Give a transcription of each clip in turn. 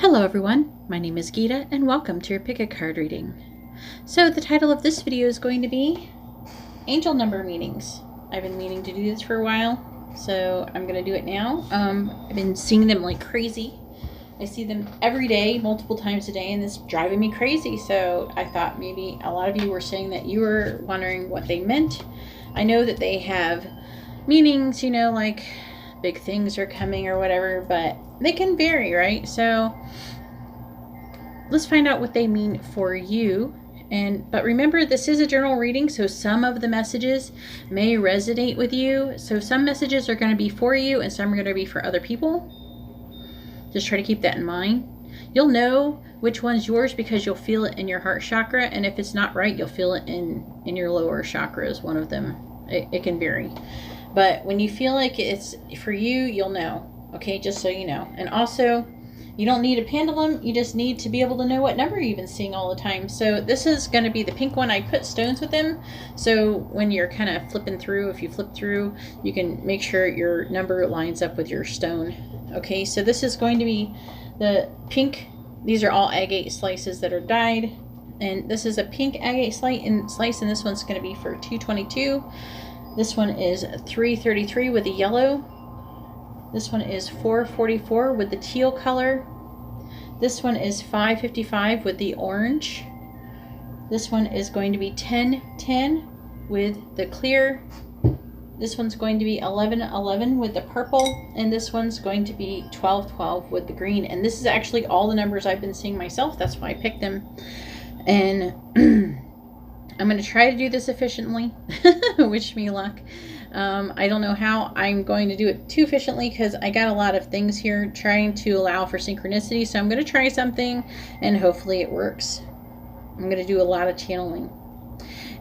Hello everyone, my name is Geeta and welcome to your Pick a Card reading. So the title of this video is going to be Angel Number Meanings. I've been meaning to do this for a while, so I'm going to do it now. I've been seeing them like crazy. I see them every day, multiple times a day, and it's driving me crazy. So I thought maybe a lot of you were saying that you were wondering what they meant. I know that they have meanings, you know, like big things are coming or whatever, but they can vary, right? So let's find out what they mean for you. But remember, this is a general reading, so some of the messages may resonate with you. So some messages are going to be for you and some are going to be for other people. Just try to keep that in mind. You'll know which one's yours because you'll feel it in your heart chakra, and if it's not right, you'll feel it in your lower chakras, one of them. It can vary. But when you feel like it's for you, you'll know. Okay, just so you know. And also, you don't need a pendulum. You just need to be able to know what number you've been seeing all the time. So this is going to be the pink one. I put stones with them. So when you're kind of flipping through, if you flip through, you can make sure your number lines up with your stone. Okay, so this is going to be the pink. These are all agate slices that are dyed. And this is a pink agate slice, and this one's going to be for 222. This one is 333 with the yellow. This one is 444 with the teal color. This one is 555 with the orange. This one is going to be 1010 with the clear. This one's going to be 1111 with the purple. And this one's going to be 1212 with the green. And this is actually all the numbers I've been seeing myself. That's why I picked them. And I'm going to try to do this efficiently. Wish me luck. I don't know how I'm going to do it too efficiently because I got a lot of things here trying to allow for synchronicity. So I'm going to try something and hopefully it works. I'm going to do a lot of channeling.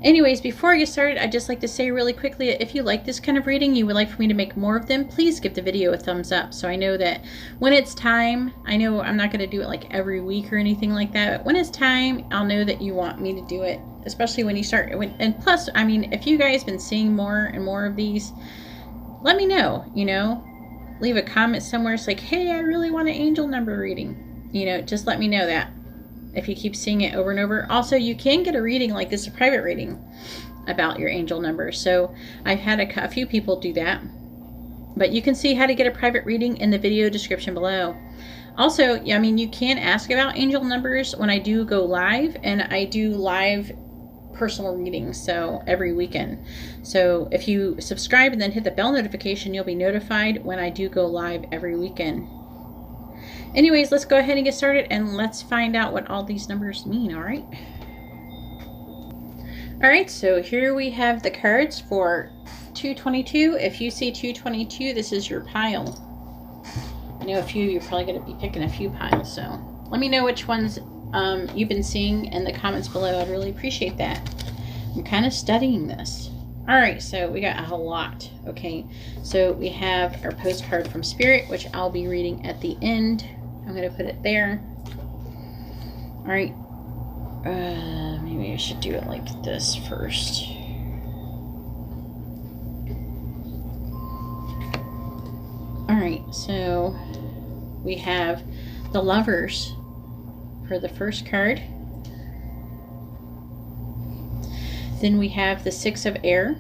Anyways, before I get started, I'd just like to say really quickly, if you like this kind of reading, you would like for me to make more of them, please give the video a thumbs up. So I know that when it's time, I know I'm not going to do it like every week or anything like that, but when it's time, I'll know that you want me to do it, especially when you start. And plus, I mean, if you guys been seeing more and more of these, let me know, you know, leave a comment somewhere. It's like, hey, I really want an angel number reading, you know, just let me know that. If you keep seeing it over and over. Also, you can get a reading like this, a private reading about your angel number. So I've had a few people do that. But you can see how to get a private reading in the video description below. Also, I mean, you can ask about angel numbers when I do go live. And I do live personal readings, so every weekend. So if you subscribe and then hit the bell notification, you'll be notified when I do go live every weekend. Anyways, let's go ahead and get started and let's find out what all these numbers mean, all right? All right, so here we have the cards for 222. If you see 222, this is your pile. I know a few, you're probably going to be picking a few piles, so let me know which ones you've been seeing in the comments below. I'd really appreciate that. I'm kind of studying this. All right, so we got a lot. Okay, so we have our postcard from Spirit, which I'll be reading at the end. I'm going to put it there. All right. Maybe I should do it like this first. All right, so we have the Lovers for the first card. Then we have the Six of Air.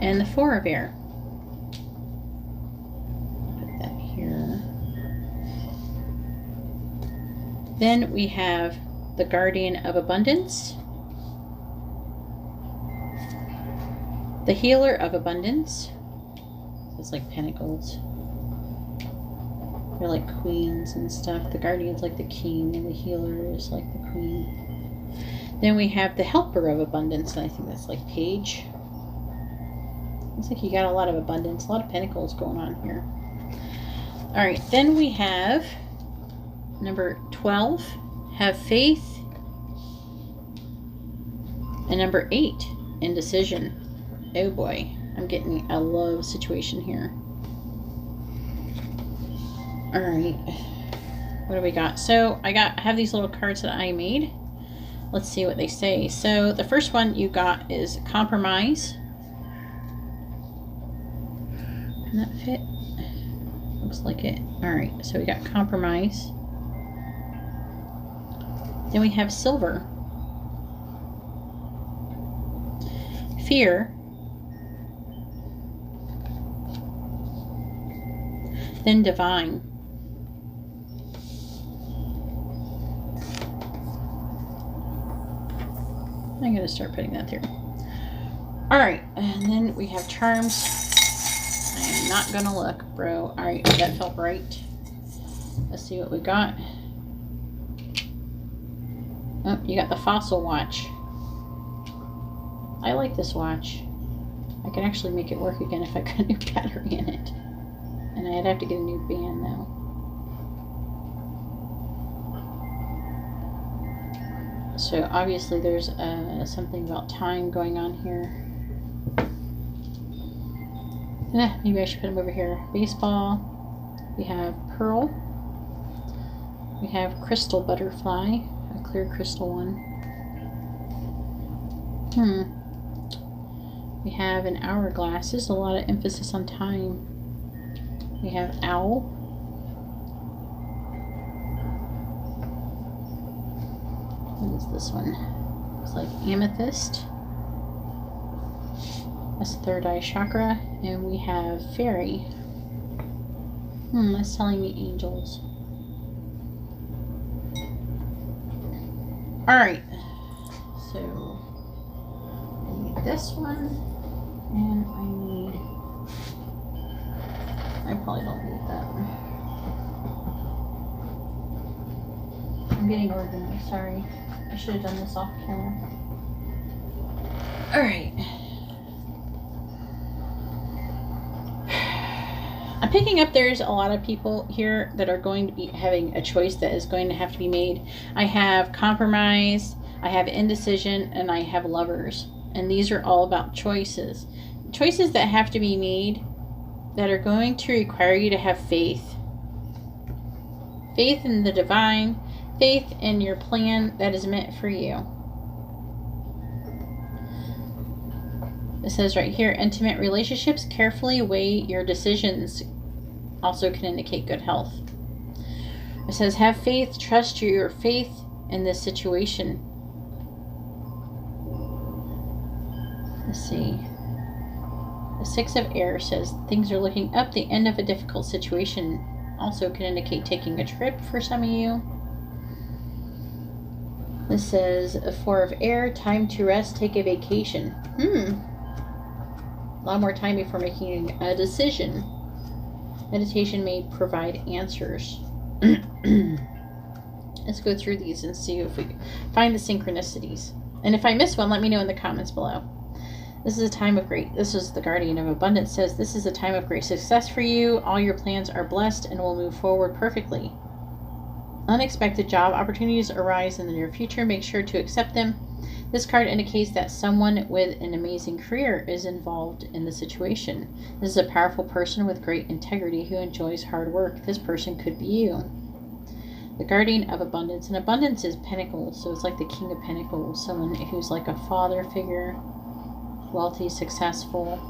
And the Four of Air. Then we have the Guardian of Abundance, the Healer of Abundance. So it's like pentacles. They're like queens and stuff. The Guardian's like the king and the Healer is like the queen. Then we have the Helper of Abundance, and I think that's like Page. Looks like you got a lot of abundance, a lot of pentacles going on here. All right, then we have number 12, Have Faith. And number 8, Indecision. Oh boy, I'm getting a love situation here. All right, what do we got? So I have these little cards that I made. Let's see what they say. So the first one you got is Compromise. Can that fit? Looks like it. Alright, so we got compromise. Then we have silver. Fear. Then divine. I'm going to start putting that through. Alright, and then we have charms. I am not going to look, bro. Alright, that felt right. Let's see what we got. Oh, you got the fossil watch. I like this watch. I can actually make it work again if I got a new battery in it. And I'd have to get a new band though. So obviously there's something about time going on here. Maybe I should put them over here. Baseball. We have pearl. We have crystal butterfly. A clear crystal one. We have an hourglass. There's a lot of emphasis on time. We have owl. What is this one? It's like amethyst. That's the third eye chakra. And we have fairy. That's telling me angels. Alright. So I need this one. And I probably don't need that one. I'm getting organized, sorry. I should have done this off camera. Alright. I'm picking up there's a lot of people here that are going to be having a choice that is going to have to be made. I have compromise, I have indecision, and I have lovers. And these are all about choices. Choices that have to be made that are going to require you to have faith. Faith in the divine, faith in your plan that is meant for you. It says right here, intimate relationships, carefully weigh your decisions. Also can indicate good health. It says, have faith, trust your faith in this situation. Let's see. The Six of Air says, things are looking up, the end of a difficult situation. Also can indicate taking a trip for some of you. This says, a Four of Air, time to rest, take a vacation. A lot more time before making a decision. Meditation may provide answers. Let's go through these and see if we find the synchronicities. And if I miss one, let me know in the comments below. This is a time of this is the Guardian of Abundance, says this is a time of great success for you. All your plans are blessed and will move forward perfectly. Unexpected job opportunities arise in the near future. Make sure to accept them. This card indicates that someone with an amazing career is involved in the situation. This is a powerful person with great integrity who enjoys hard work. This person could be you. The Guardian of Abundance. And abundance is pentacles, so it's like the King of Pentacles. Someone who's like a father figure, wealthy, successful.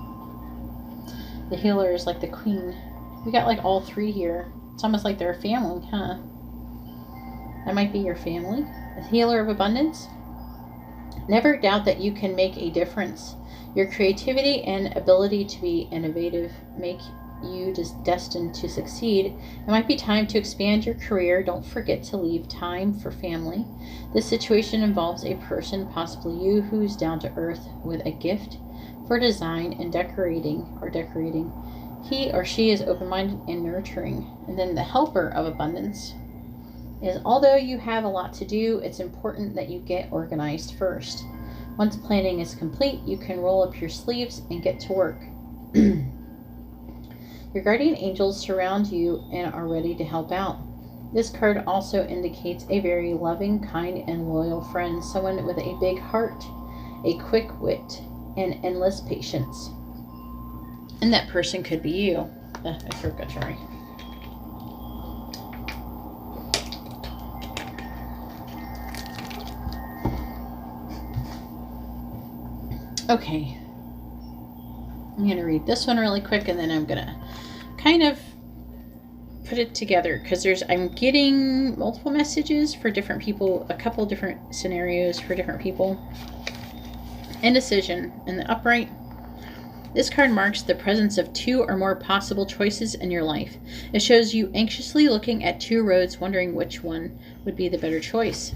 The Healer is like the Queen. We got like all three here. It's almost like they're a family, huh? That might be your family. The Healer of Abundance. Never doubt that you can make a difference. Your creativity and ability to be innovative make you destined to succeed. It might be time to expand your career. Don't forget to leave time for family. This situation involves a person, possibly you, who's down to earth with a gift for design and decorating. He or she is open-minded and nurturing. And then the Helper of Abundance is, although you have a lot to do, it's important that you get organized first. Once planning is complete, you can roll up your sleeves and get to work. Your guardian angels surround you and are ready to help out. This card also indicates a very loving, kind, and loyal friend, someone with a big heart, a quick wit, and endless patience. And that person could be you. I forgot to write. Okay, I'm going to read this one really quick, and then I'm going to kind of put it together because I'm getting multiple messages for different people, a couple different scenarios for different people. Indecision in the upright. This card marks the presence of 2 or more possible choices in your life. It shows you anxiously looking at 2 roads, wondering which one would be the better choice.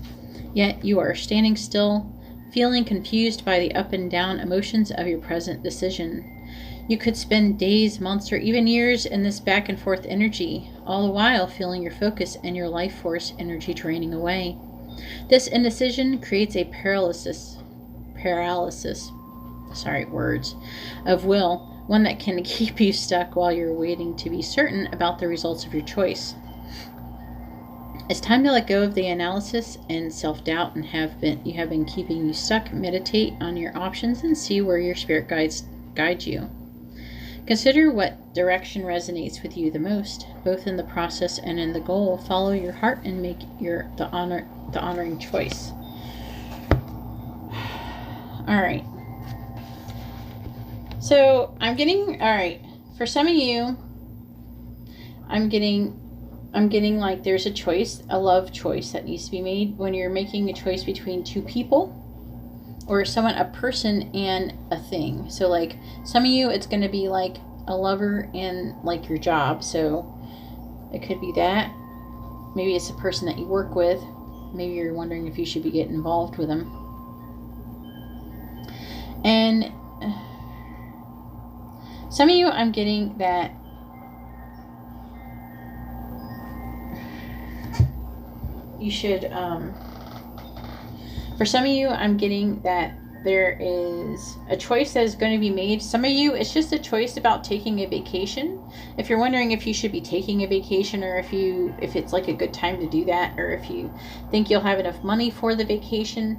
Yet you are standing still, feeling confused by the up and down emotions of your present decision. You could spend days, months, or even years in this back and forth energy, all the while feeling your focus and your life force energy draining away. This indecision creates a paralysis, of will, one that can keep you stuck while you're waiting to be certain about the results of your choice. It's time to let go of the analysis and self-doubt and have been keeping you stuck. Meditate on your options and see where your spirit guide you. Consider what direction resonates with you the most, both in the process and in the goal. Follow your heart and make the honoring choice. All right. So I'm getting, all right, for some of you, I'm getting like there's a choice, a love choice that needs to be made when you're making a choice between 2 people or a person and a thing. So like some of you, it's going to be like a lover and like your job. So it could be that. Maybe it's a person that you work with. Maybe you're wondering if you should be getting involved with them. And some of you, I'm getting that you should, for some of you, I'm getting that there is a choice that is going to be made. Some of you, it's just a choice about taking a vacation. If you're wondering if you should be taking a vacation or if it's like a good time to do that, or if you think you'll have enough money for the vacation,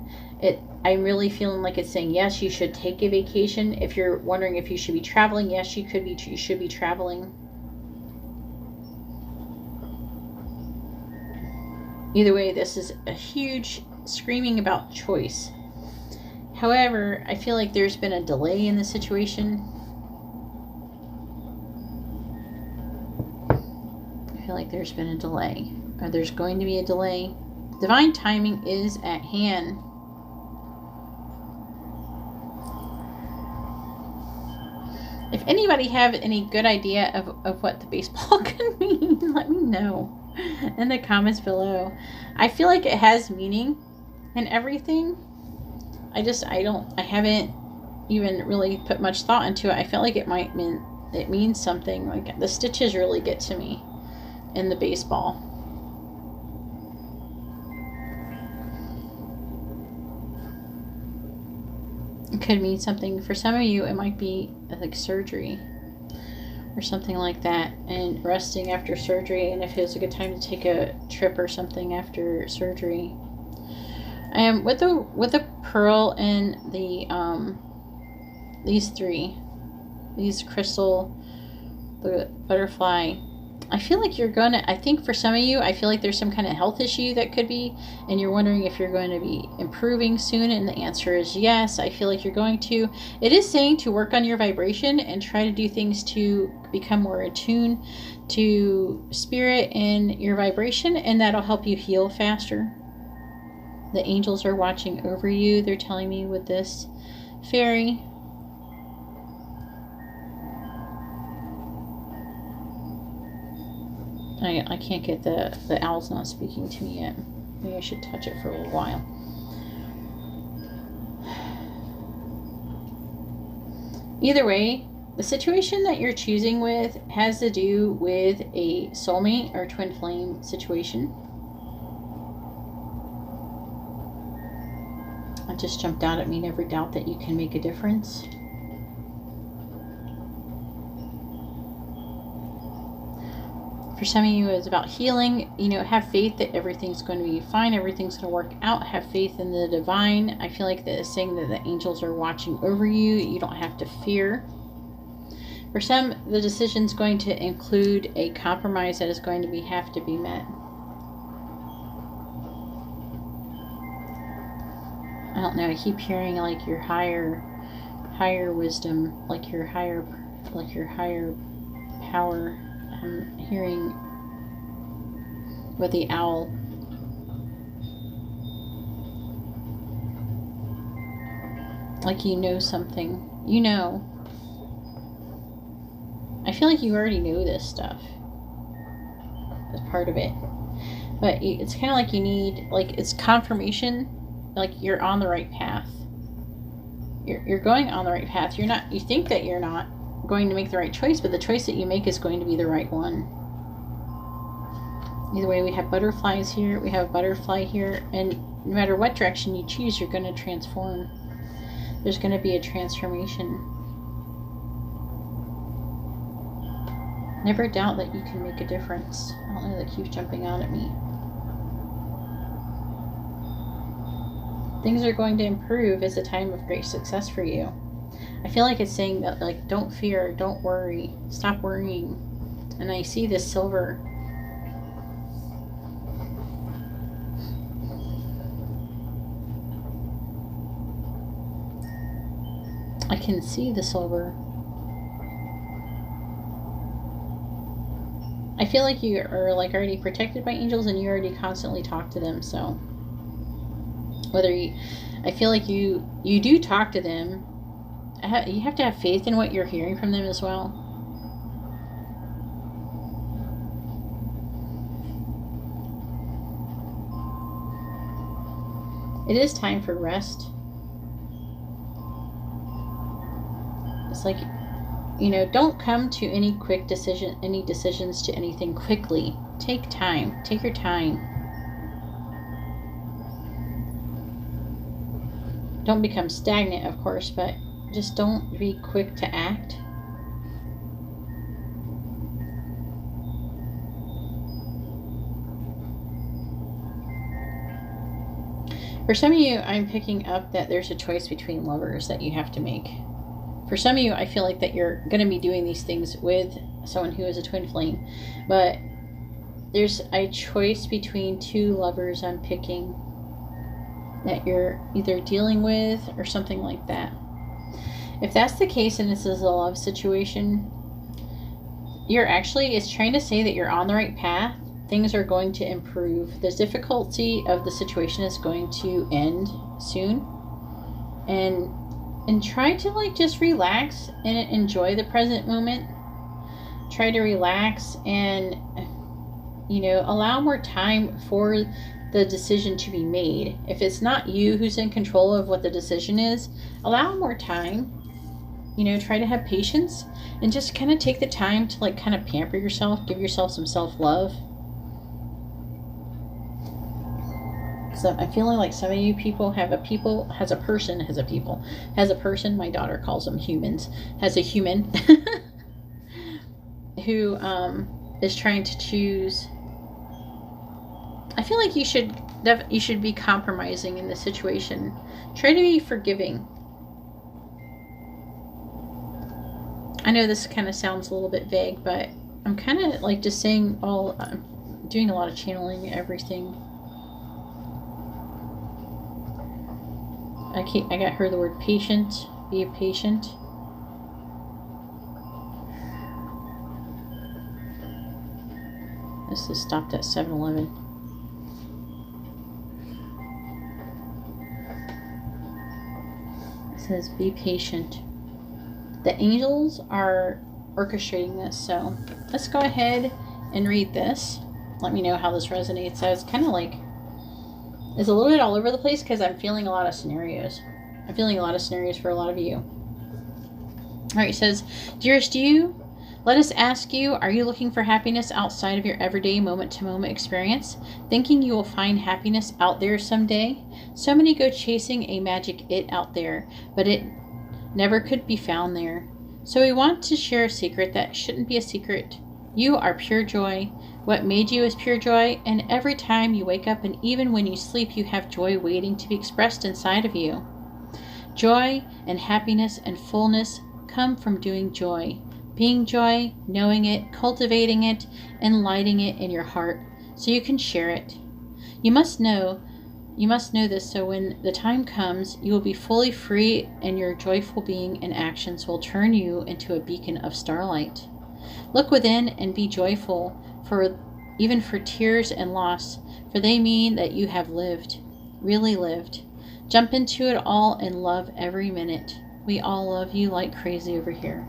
I'm really feeling like it's saying, yes, you should take a vacation. If you're wondering if you should be traveling, yes, you should be traveling. Either way, this is a huge screaming about choice. However, I feel like there's been a delay in the situation. I feel like there's been a delay, or there's going to be a delay. Divine timing is at hand. If anybody have any good idea of what the baseball can mean, let me know in the comments below. I feel like it has meaning and everything. I haven't even really put much thought into it. I felt like it means something. Like the stitches really get to me in the baseball. It could mean something. For some of you, it might be like surgery or something like that, and resting after surgery, and if it's a good time to take a trip or something after surgery. With the pearl and the these crystal, the butterfly, I feel like I think for some of you, I feel like there's some kind of health issue that could be, and you're wondering if you're going to be improving soon, and the answer is yes. I feel like you're going to. It is saying to work on your vibration and try to do things to become more attuned to spirit and your vibration, and that'll help you heal faster. The angels are watching over you, they're telling me with this fairy. I can't get the owl's not speaking to me yet. Maybe I should touch it for a little while. Either way, the situation that you're choosing with has to do with a soulmate or twin flame situation. It just jumped out at me, never doubt that you can make a difference. For some of you, it's about healing. Have faith that everything's going to be fine. Everything's going to work out. Have faith in the divine. I feel like that is saying that the angels are watching over you. You don't have to fear. For some, the decision's going to include a compromise that is going to have to be met. I don't know. I keep hearing like your higher wisdom, like your higher power. I'm hearing with the owl. Like you know something. You know. I feel like you already know this stuff as part of it. But it's kind of like you need, like, it's confirmation, like you're on the right path. You're going on the right path. You're not, you think that you're not going to make the right choice, but the choice that you make is going to be the right one. Either way, we have butterflies here, we have a butterfly here, and no matter what direction you choose, you're going to transform. There's going to be a transformation. Never doubt that you can make a difference. I don't know, that keeps jumping out at me. Things are going to improve. It's a time of great success for you. I feel like it's saying that, like, don't fear, don't worry, stop worrying. And I see this silver. I can see the silver. I feel like you are, like, already protected by angels, and you already constantly talk to them. So whether you, I feel like you do talk to them. You have to have faith in what you're hearing from them as well. It is time for rest. It's like, you know, don't come to any quick decision, any decisions to anything quickly. Take time. Take your time. Don't become stagnant, of course, but just don't be quick to act. For some of you, I'm picking up that there's a choice between lovers that you have to make. For some of you, I feel like that you're going to be doing these things with someone who is a twin flame, but there's a choice between two lovers I'm picking that you're either dealing with or something like that. If that's the case and this is a love situation, you're actually, it's trying to say that you're on the right path. Things are going to improve. The difficulty of the situation is going to end soon. And try to, like, just relax and enjoy the present moment. Try to relax and, you know, allow more time for the decision to be made. If it's not you who's in control of what the decision is, allow more time. You know, try to have patience and just kind of take the time to, like, kind of pamper yourself, give yourself some self-love. So I'm feeling like some of you people have a person, my daughter calls them humans, has a human who is trying to choose. I feel like you should be compromising in this situation. Try to be forgiving. I know this kind of sounds a little bit vague, but I'm kind of like just saying I'm doing a lot of channeling everything. I got her the word patient. Be patient. This is stopped at 7-Eleven. It says be patient. The angels are orchestrating this, so let's go ahead and read this. Let me know how this resonates. So it's kind of like, it's a little bit all over the place because I'm feeling a lot of scenarios. I'm feeling a lot of scenarios for a lot of you. All right, it says, dearest you, let us ask you, are you looking for happiness outside of your everyday moment-to-moment experience? Thinking you will find happiness out there someday? So many go chasing a magic it out there, but it never could be found there. So we want to share a secret that shouldn't be a secret. You are pure joy. What made you is pure joy, and every time you wake up and even when you sleep, you have joy waiting to be expressed inside of you. Joy and happiness and fullness come from doing joy. Being joy, knowing it, cultivating it, and lighting it in your heart so you can share it. You must know this so when the time comes, you will be fully free and your joyful being and actions will turn you into a beacon of starlight. Look within and be joyful, for even for tears and loss, for they mean that you have lived, really lived. Jump into it all and love every minute. We all love you like crazy over here,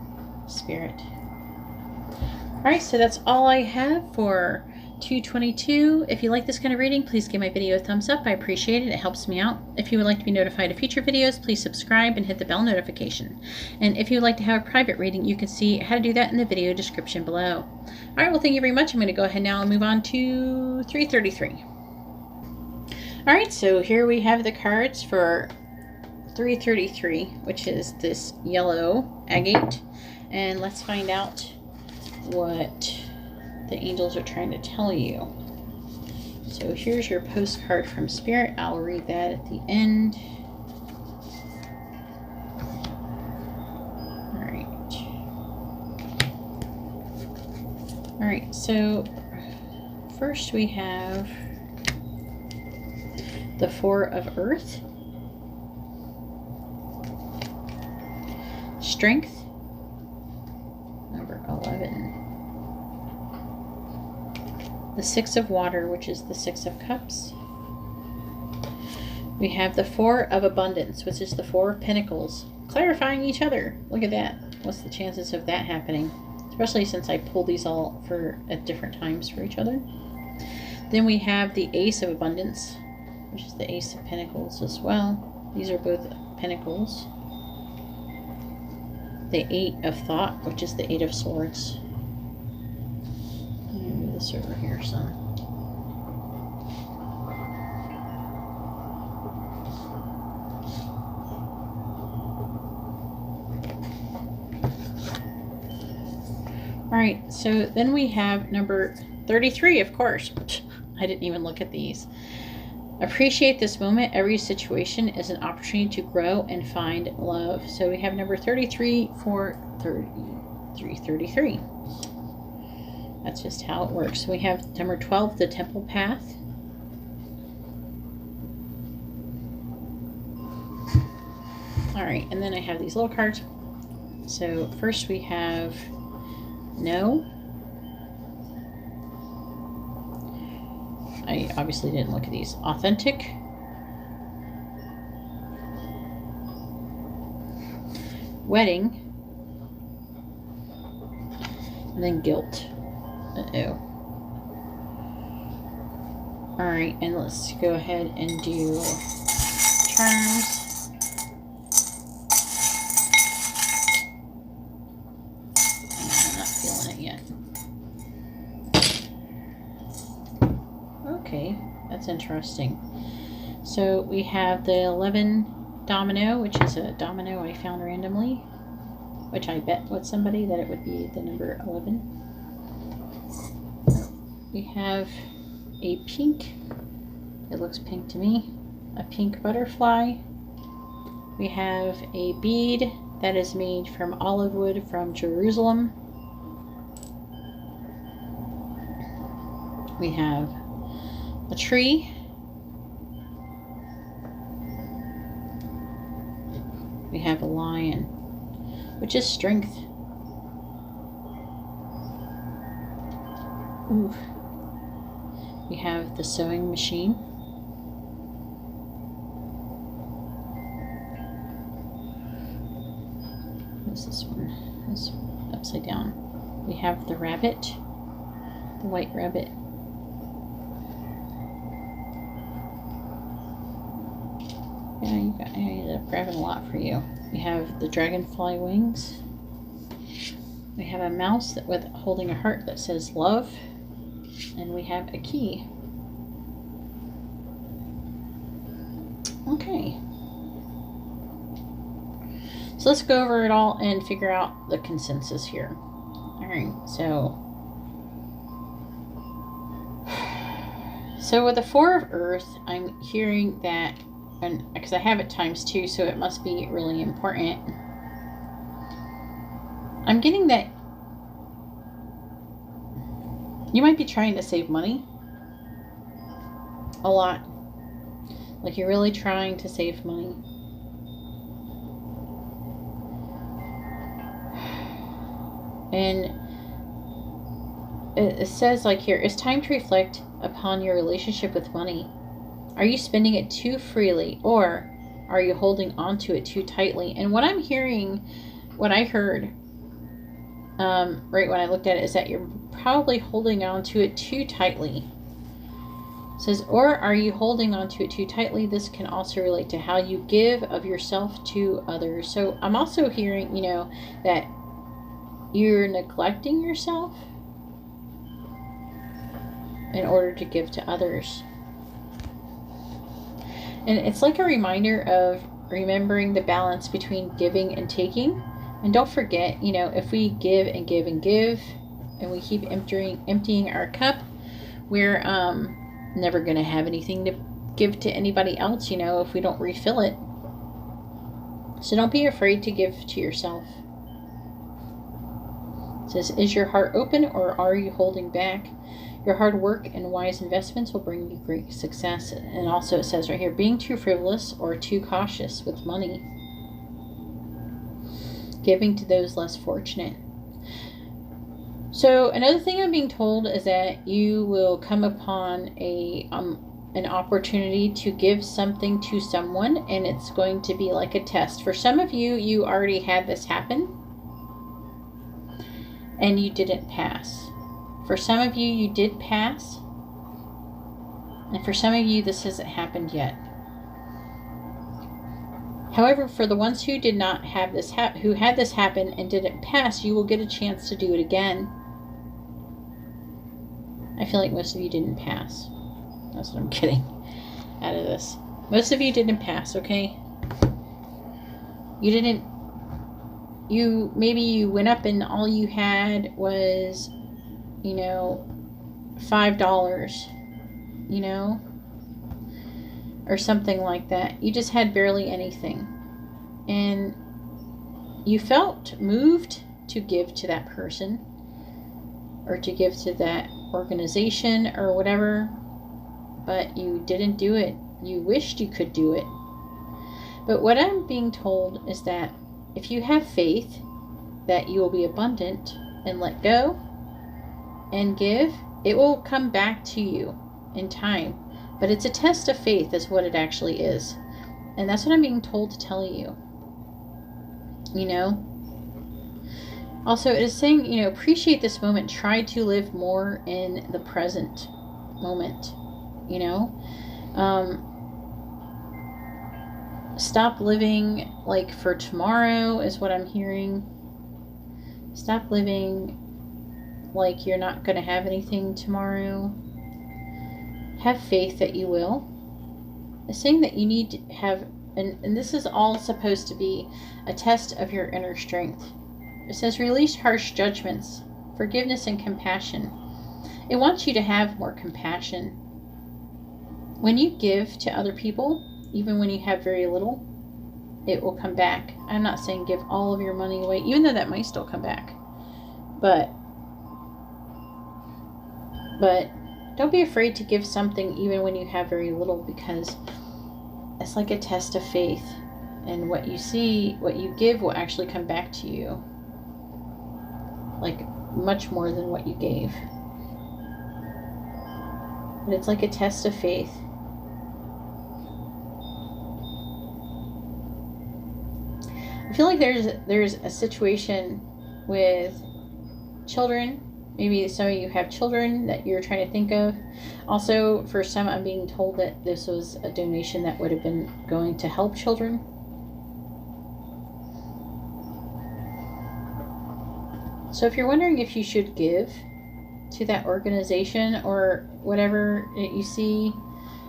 Spirit. Alright, so that's all I have for 222. If you like this kind of reading, please give my video a thumbs up. I appreciate it. It helps me out. If you would like to be notified of future videos, please subscribe and hit the bell notification. And if you would like to have a private reading, you can see how to do that in the video description below. Alright, well, thank you very much. I'm going to go ahead now and move on to 333. Alright, so here we have the cards for 333, which is this yellow agate. And let's find out what the angels are trying to tell you. So here's your postcard from Spirit. I'll read that at the end. All right, so first we have the Four of Earth, Strength, number 11. The Six of Water, which is the Six of Cups. We have the Four of Abundance, which is the Four of Pentacles, clarifying each other. Look at that. What's the chances of that happening? Especially since I pulled these all at different times for each other. Then we have the Ace of Abundance, which is the Ace of Pentacles as well. These are both Pentacles. The Eight of Thought, which is the Eight of Swords. Let me move this over here some. Alright, so then we have number 33, of course. I didn't even look at these. Appreciate this moment. Every situation is an opportunity to grow and find love. So we have number 33 for 33. That's just how it works. We have number 12, the Temple Path. Alright, and then I have these little cards. So first we have No. I obviously didn't look at these. Authentic. Wedding. And then guilt. Uh-oh. Alright, and let's go ahead and do charms. Okay, that's interesting. So we have the 11 domino, which is a domino I found randomly, which I bet with somebody that it would be the number 11. We have a pink, it looks pink to me, a pink butterfly. We have a bead that is made from olive wood from Jerusalem. We have a tree. We have a lion, which is strength. Ooh. We have the sewing machine. What's this one? This one upside down. We have the rabbit, the white rabbit. Yeah, I ended up grabbing a lot for you. We have the dragonfly wings. We have a mouse with holding a heart that says love. And we have a key. Okay. So let's go over it all and figure out the consensus here. Alright, so with the Four of Earth, I'm hearing that, and because I have it ×2, so it must be really important. I'm getting that you might be trying to save money a lot. Like you're really trying to save money. And it says like here, it's time to reflect upon your relationship with money. Are you spending it too freely, or are you holding on to it too tightly? And what I'm hearing, what I heard right when I looked at it, is that you're probably holding on to it too tightly. It says, or are you holding on to it too tightly? This can also relate to how you give of yourself to others. So I'm also hearing, you know, that you're neglecting yourself in order to give to others. And it's like a reminder of remembering the balance between giving and taking. And don't forget, you know, if we give and give and give, and we keep emptying our cup, we're never going to have anything to give to anybody else, you know, if we don't refill it. So don't be afraid to give to yourself. It says, is your heart open, or are you holding back? Your hard work and wise investments will bring you great success. And also it says right here, being too frivolous or too cautious with money. Giving to those less fortunate. So another thing I'm being told is that you will come upon an opportunity to give something to someone, and it's going to be like a test. For some of you, you already had this happen and you didn't pass. For some of you, you did pass. And for some of you, this hasn't happened yet. However, for the ones who did not have this who had this happen and didn't pass, you will get a chance to do it again. I feel like most of you didn't pass. That's what I'm getting out of this. Most of you didn't pass, okay? Maybe you went up and all you had was, you know, $5, you know, or something like that. You just had barely anything. And you felt moved to give to that person, or to give to that organization or whatever, but you didn't do it. You wished you could do it. But what I'm being told is that if you have faith that you will be abundant and let go and give, it will come back to you in time. But it's a test of faith is what it actually is. And that's what I'm being told to tell you. You know? Also, it is saying, you know, appreciate this moment. Try to live more in the present moment. You know? Stop living like for tomorrow is what I'm hearing. Stop living like you're not going to have anything tomorrow. Have faith that you will. It's saying that you need to have, and this is all supposed to be a test of your inner strength. It says release harsh judgments, forgiveness and compassion. It wants you to have more compassion. When you give to other people, even when you have very little, it will come back. I'm not saying give all of your money away, even though that might still come back. But don't be afraid to give something even when you have very little, because it's like a test of faith. And what you see, what you give will actually come back to you. Like much more than what you gave. But it's like a test of faith. I feel like there's a situation with children. Maybe some of you have children that you're trying to think of. Also, for some, I'm being told that this was a donation that would have been going to help children. So if you're wondering if you should give to that organization or whatever, you see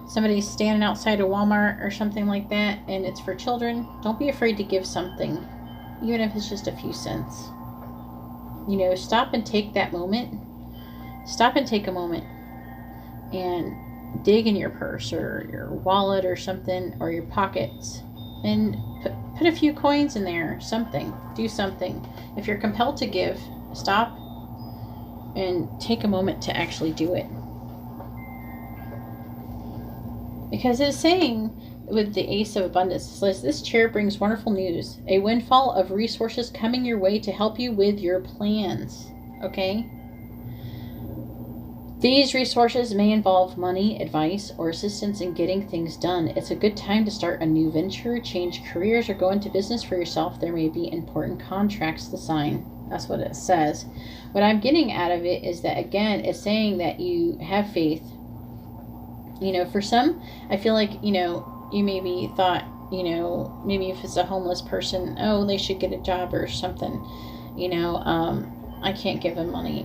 somebody standing outside of Walmart or something like that, and it's for children, don't be afraid to give something, even if it's just a few cents. You know, stop and take that moment. Stop and take a moment and dig in your purse or your wallet or something, or your pockets, and put a few coins in there, something. Do something. If you're compelled to give, stop and take a moment to actually do it. Because it's saying with the Ace of Abundance, it says, this chair brings wonderful news, a windfall of resources coming your way to help you with your plans. Okay? These resources may involve money, advice, or assistance in getting things done. It's a good time to start a new venture, change careers, or go into business for yourself. There may be important contracts to sign. That's what it says. What I'm getting out of it is that, again, it's saying that you have faith. You know, for some, I feel like, you know, you maybe thought, you know, maybe if it's a homeless person, oh, they should get a job or something. You know, I can't give them money.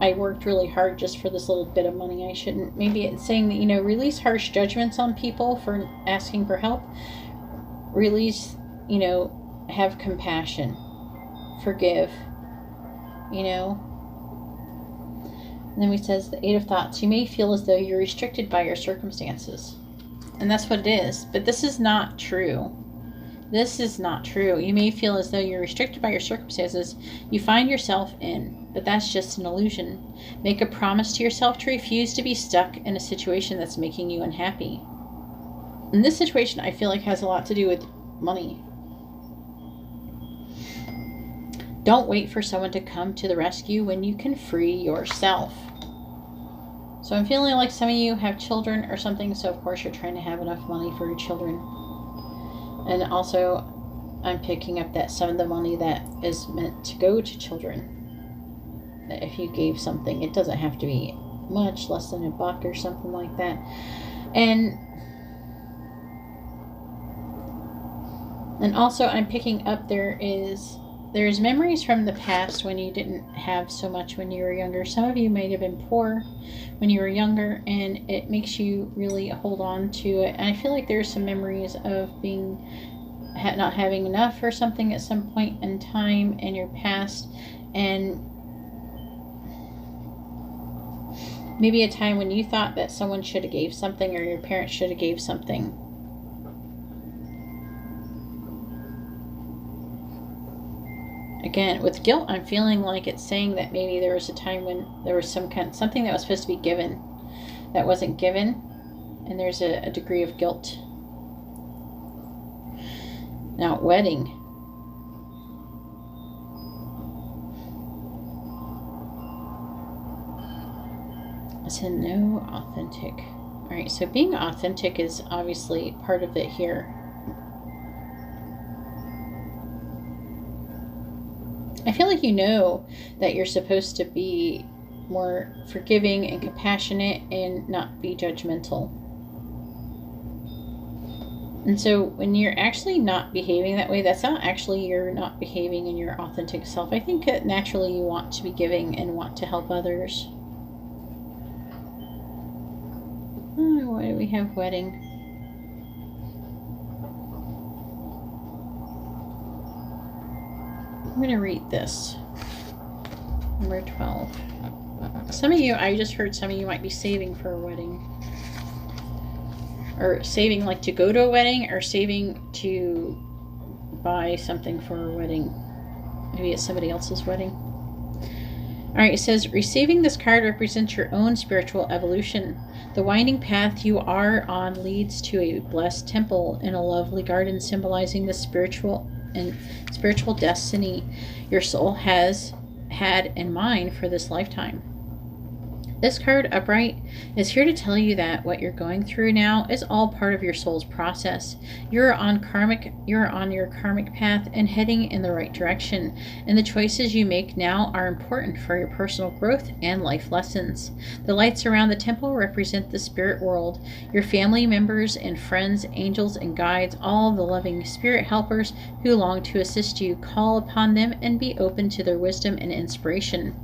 I worked really hard just for this little bit of money. I shouldn't. Maybe it's saying that, you know, release harsh judgments on people for asking for help. Release, you know, have compassion. Forgive. You know. And then it says the Eight of Thoughts. You may feel as though you're restricted by your circumstances. And that's what it is. But this is not true. This is not true. You may feel as though you're restricted by your circumstances you find yourself in, but that's just an illusion. Make a promise to yourself to refuse to be stuck in a situation that's making you unhappy. And this situation, I feel like, has a lot to do with money. Don't wait for someone to come to the rescue when you can free yourself. So I'm feeling like some of you have children or something, so of course you're trying to have enough money for your children. And also, I'm picking up that some of the money that is meant to go to children. That if you gave something, it doesn't have to be much, less than $1 or something like that. And also, I'm picking up there's memories from the past when you didn't have so much when you were younger. Some of you might have been poor when you were younger, and it makes you really hold on to it. And I feel like there's some memories of not having enough or something at some point in time in your past, and maybe a time when you thought that someone should have gave something, or your parents should have gave something. Again, with guilt, I'm feeling like it's saying that maybe there was a time when there was something that was supposed to be given that wasn't given, and there's a degree of guilt. Now, wedding. I said no authentic. All right, so being authentic is obviously part of it here. I feel like you know that you're supposed to be more forgiving and compassionate and not be judgmental. And so when you're actually not behaving that way, that's not actually you're not behaving in your authentic self. I think that naturally you want to be giving and want to help others. Oh, why do we have wedding? I'm going to read this. Number 12. Some of you, I just heard some of you might be saving for a wedding. Or saving like to go to a wedding, or saving to buy something for a wedding. Maybe it's somebody else's wedding. Alright, it says, receiving this card represents your own spiritual evolution. The winding path you are on leads to a blessed temple in a lovely garden symbolizing the spiritual destiny your soul has had in mind for this lifetime. This card, Upright, is here to tell you that what you're going through now is all part of your soul's process. You're on your karmic path and heading in the right direction, and the choices you make now are important for your personal growth and life lessons. The lights around the temple represent the spirit world, your family members and friends, angels and guides, all the loving spirit helpers who long to assist you. Call upon them and be open to their wisdom and inspiration.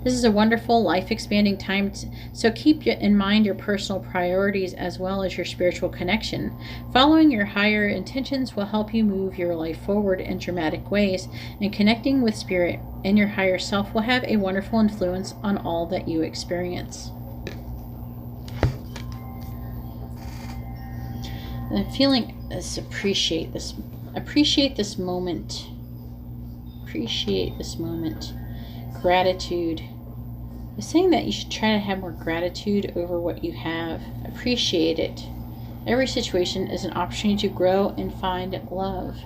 This is a wonderful, life-expanding time, so keep in mind your personal priorities as well as your spiritual connection. Following your higher intentions will help you move your life forward in dramatic ways, and connecting with spirit and your higher self will have a wonderful influence on all that you experience. And I'm feeling this, appreciate this moment. Appreciate this moment. Gratitude. It's saying that you should try to have more gratitude over what you have. Appreciate it. Every situation is an opportunity to grow and find love.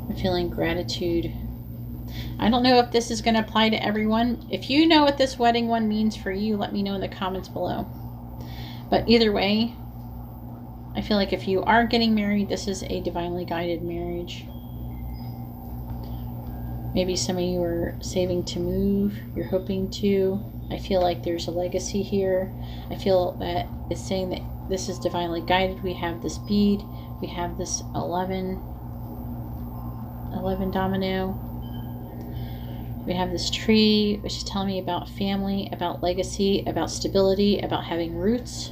I'm feeling gratitude. I don't know if this is going to apply to everyone. If you know what this wedding one means for you, let me know in the comments below. But either way, I feel like if you are getting married, this is a divinely guided marriage. Maybe some of you are saving to move. You're hoping to. I feel like there's a legacy here. I feel that it's saying that this is divinely guided. We have this bead. We have this 11 domino. We have this tree, which is telling me about family, about legacy, about stability, about having roots.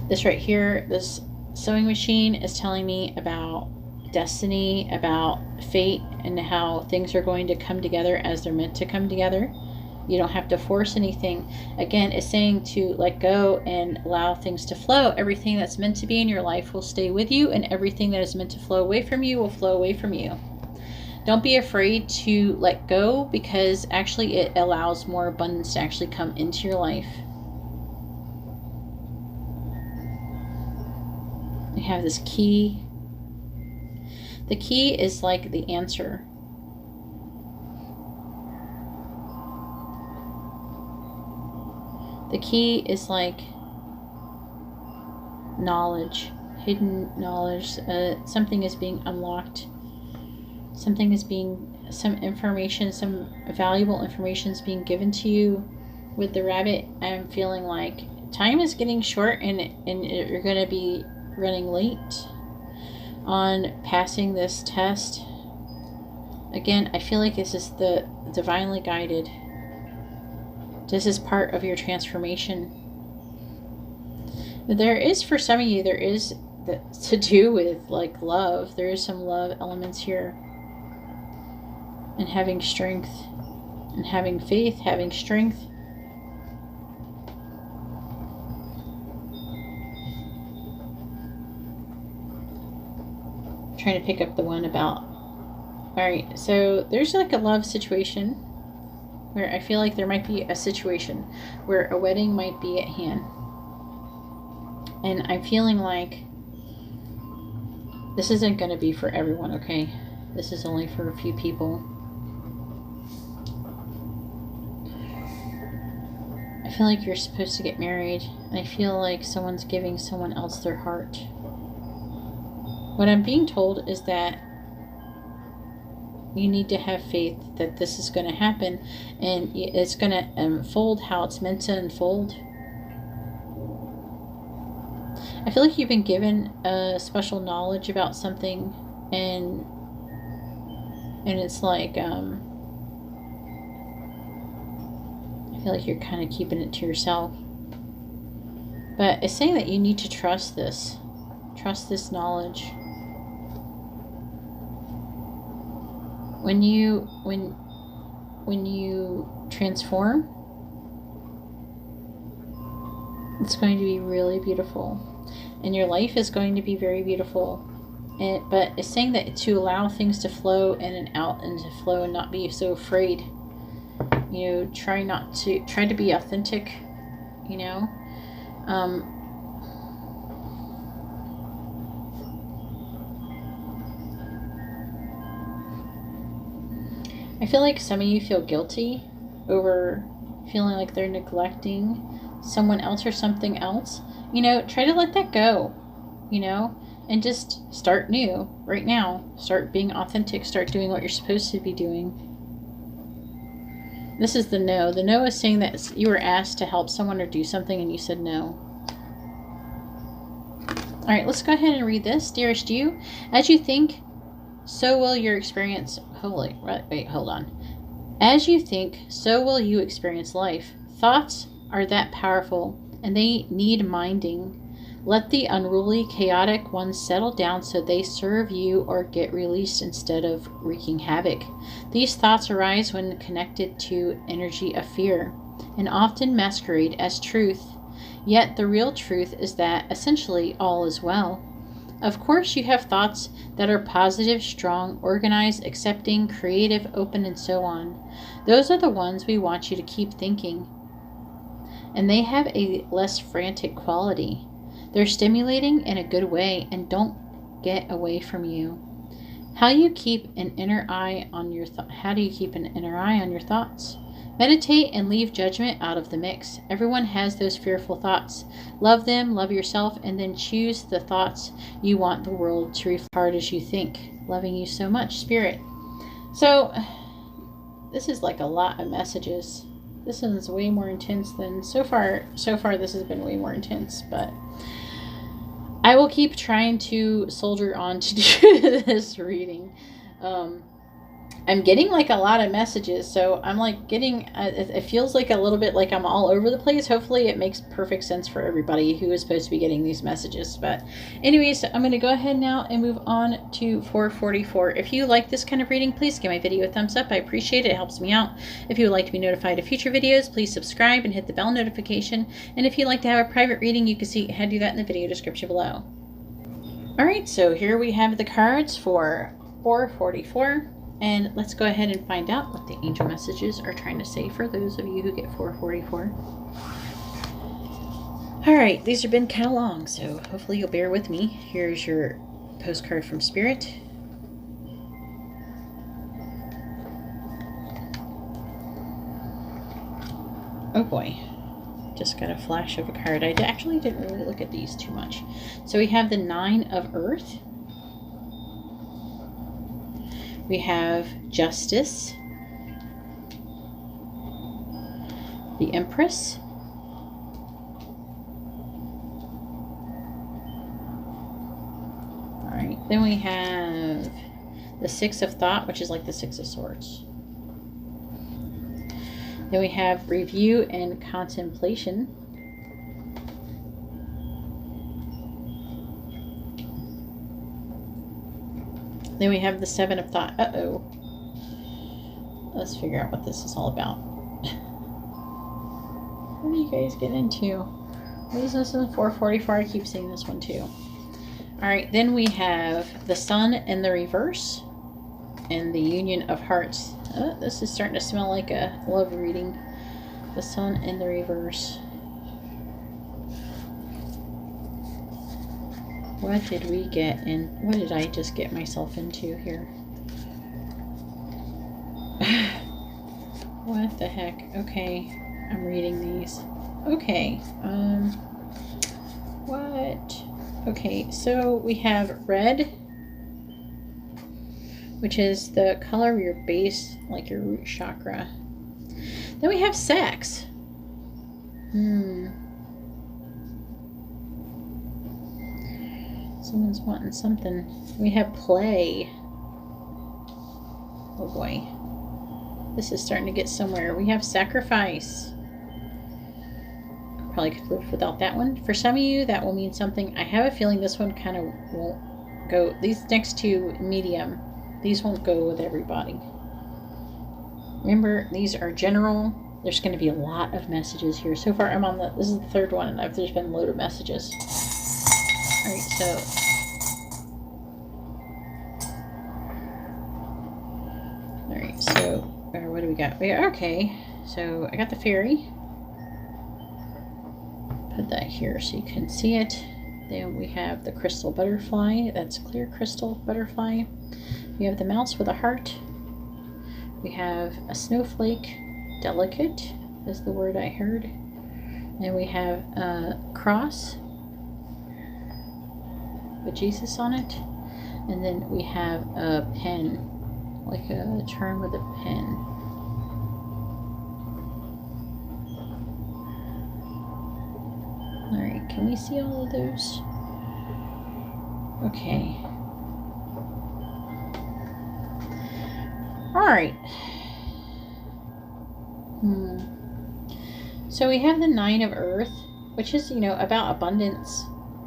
This right here, this sewing machine is telling me about destiny, about fate, and how things are going to come together as they're meant to come together. You don't have to force anything. Again, it's saying to let go and allow things to flow. Everything that's meant to be in your life will stay with you, and everything that is meant to flow away from you will flow away from you. Don't be afraid to let go, because actually it allows more abundance to actually come into your life. We have this key. The key is like the answer. The key is like knowledge, hidden knowledge. Something is being unlocked. Something is being, some information, some valuable information is being given to you. With the rabbit, I'm feeling like time is getting short, and you're going to be running late on passing this test. Again, I feel like this is the divinely guided. This is part of your transformation. There is, for some of you, there is to do with like love. There is some love elements here. And having strength, and having faith, having strength. I'm trying to pick up the one about, alright, so there's like a love situation where I feel like there might be a situation where a wedding might be at hand. And I'm feeling like this isn't going to be for everyone, okay? This is only for a few people. I feel like you're supposed to get married, and I feel like someone's giving someone else their heart. What I'm being told is that you need to have faith that this is going to happen, and it's going to unfold how it's meant to unfold. I feel like you've been given a special knowledge about something, and it's like, I feel like you're kind of keeping it to yourself. But it's saying that you need to trust this. Trust this knowledge. When you transform, it's going to be really beautiful. And your life is going to be very beautiful. But it's saying that to allow things to flow in and out, and to flow and not be so afraid. You know, try to be authentic, you know. I feel like some of you feel guilty over feeling like they're neglecting someone else or something else. You know, try to let that go, you know, and just start new right now. Start being authentic. Start doing what you're supposed to be doing. This is the no. The no is saying that you were asked to help someone or do something and you said no. Alright, let's go ahead and read this. Dearest you, as you think, so will your experience... Wait, hold on. As you think, so will you experience life. Thoughts are that powerful, and they need minding. Let the unruly, chaotic ones settle down so they serve you or get released instead of wreaking havoc. These thoughts arise when connected to energy of fear, and often masquerade as truth. Yet the real truth is that essentially all is well. Of course you have thoughts that are positive, strong, organized, accepting, creative, open, and so on. Those are the ones we want you to keep thinking. And they have a less frantic quality. They're stimulating in a good way and don't get away from you. How do you keep an inner eye on your thoughts? Meditate and leave judgment out of the mix. Everyone has those fearful thoughts. Love them, love yourself, and then choose the thoughts you want the world to reflect hard as you think. Loving you so much, Spirit. So, this is like a lot of messages. This is way more intense than so far this has been way more intense, but I will keep trying to soldier on to do this reading. I'm getting like a lot of messages, so I'm like getting, it feels like a little bit like I'm all over the place. Hopefully it makes perfect sense for everybody who is supposed to be getting these messages. But anyways, I'm going to go ahead now and move on to 444. If you like this kind of reading, please give my video a thumbs up. I appreciate it. It helps me out. If you would like to be notified of future videos, please subscribe and hit the bell notification. And if you'd like to have a private reading, you can see how to do that in the video description below. Alright, so here we have the cards for 444. And let's go ahead and find out what the angel messages are trying to say for those of you who get 444. Alright, these have been kind of long, so hopefully you'll bear with me. Here's your postcard from Spirit. Oh boy, just got a flash of a card. I actually didn't really look at these too much. So we have the 9 of Earth. We have Justice, the Empress, all right, then we have the 6 of Thought, which is like the 6 of Swords. Then we have Review and Contemplation. Then we have the 7 of Thought. Uh-oh. Let's figure out what this is all about. What are you guys getting into? What is this in 444? I keep seeing this one too. Alright, then we have the Sun in the reverse. And the Union of Hearts. This is starting to smell like a love reading. The Sun in the reverse. What did we get and what did I just get myself into here? What the heck? Okay, I'm reading these. Okay, what? Okay, so we have red, which is the color of your base, like your root chakra. Then we have sex. Someone's wanting something. We have play. Oh boy. This is starting to get somewhere. We have sacrifice. Probably could live without that one. For some of you, that will mean something. I have a feeling this one kind of won't go. These next two, medium, these won't go with everybody. Remember, these are general. There's going to be a lot of messages here. So far, I'm on this is the third one, and there's been a load of messages. Alright, so what do we got? Okay, so I got the fairy. Put that here so you can see it. Then we have the crystal butterfly. That's clear crystal butterfly. We have the mouse with a heart. We have a snowflake. Delicate is the word I heard. And we have a cross with Jesus on it. And then we have a pen, like a charm with a pen. Alright, can we see all of those? Okay. Alright. So we have the 9 of Earth, which is, about abundance.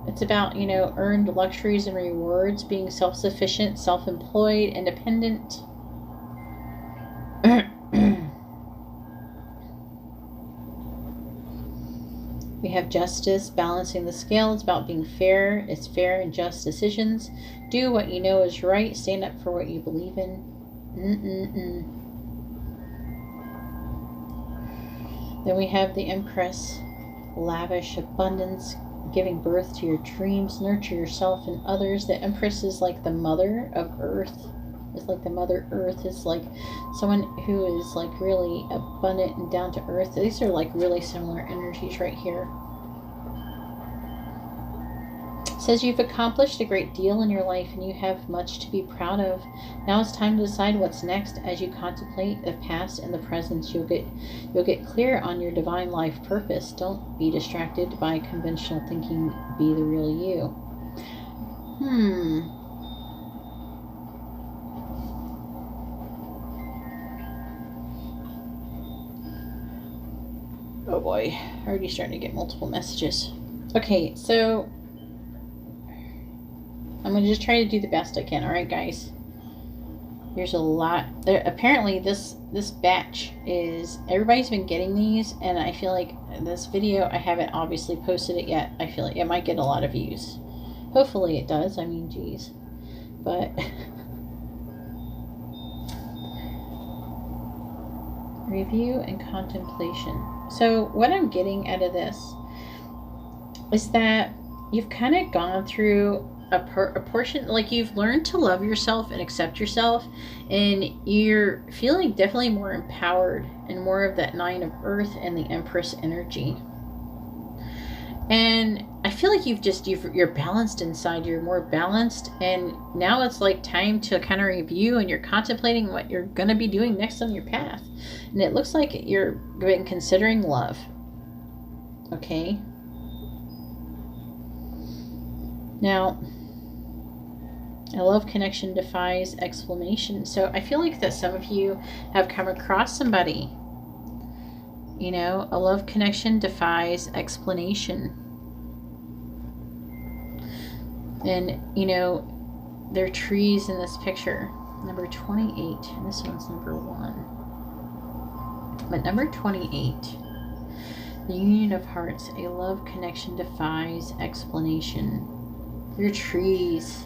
It's about, earned luxuries and rewards, being self-sufficient, self-employed, independent. We have justice, balancing the scales, about being fair. It's fair and just decisions. Do what you know is right. Stand up for what you believe in. Then we have the Empress, lavish abundance, giving birth to your dreams, nurture yourself and others. The Empress is like the mother of Earth. is like the Mother Earth, is like someone who is like really abundant and down to earth. These are like really similar energies right here. It says you've accomplished a great deal in your life and you have much to be proud of. Now it's time to decide what's next. As you contemplate the past and the present, you'll get clear on your divine life purpose. Don't be distracted by conventional thinking. Be the real you. Oh boy, already starting to get multiple messages. Okay, so I'm going to just try to do the best I can. All right, guys. There's a lot. Apparently, this batch is... Everybody's been getting these, and I feel like this video, I haven't obviously posted it yet. I feel like it might get a lot of views. Hopefully it does. I mean, geez. But... Review and contemplation. So, what I'm getting out of this is that you've kind of gone through a portion, like you've learned to love yourself and accept yourself, and you're feeling definitely more empowered and more of that 9 of Earth and the Empress energy. And I feel like you're balanced inside, you're more balanced, and now it's like time to kind of review, and you're contemplating what you're going to be doing next on your path. And it looks like you're been considering love. Okay. Now, a love connection defies explanation. So I feel like that some of you have come across somebody. You know, a love connection defies explanation. And, you know, there are trees in this picture. Number 28. And this one's number 1. But number 28. The union of hearts. A love connection defies explanation. They're trees.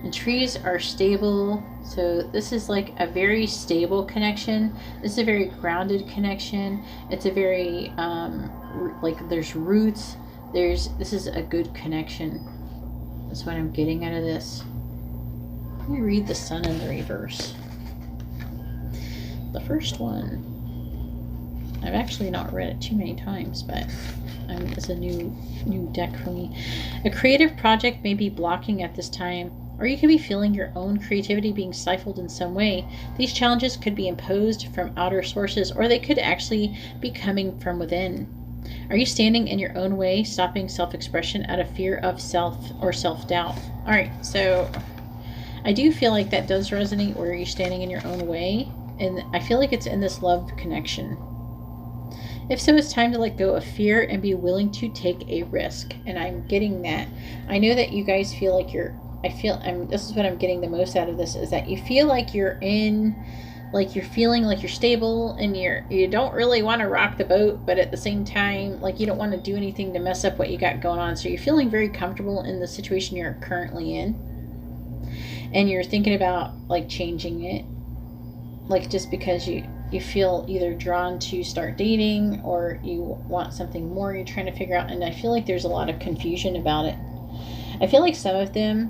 And trees are stable. So this is like a very stable connection. This is a very grounded connection. It's a very, like there's roots. This is a good connection. That's what I'm getting out of this. Let me read the Sun in the reverse. The first one. I've actually not read it too many times, but it's a new deck for me. A creative project may be blocking at this time, or you can be feeling your own creativity being stifled in some way. These challenges could be imposed from outer sources, or they could actually be coming from within. Are you standing in your own way, stopping self-expression out of fear of self or self-doubt? All right, so I do feel like that does resonate. Where are you standing in your own way? And I feel like it's in this love connection. If so, it's time to let go of fear and be willing to take a risk. And I'm getting that. I know that you guys feel like this is what I'm getting the most out of this, is that you feel like you're feeling like you're stable, and you don't really want to rock the boat, but at the same time, like you don't want to do anything to mess up what you got going on. So you're feeling very comfortable in the situation you're currently in. And you're thinking about like changing it. Like just because you feel either drawn to start dating, or you want something more you're trying to figure out. And I feel like there's a lot of confusion about it. I feel like some of the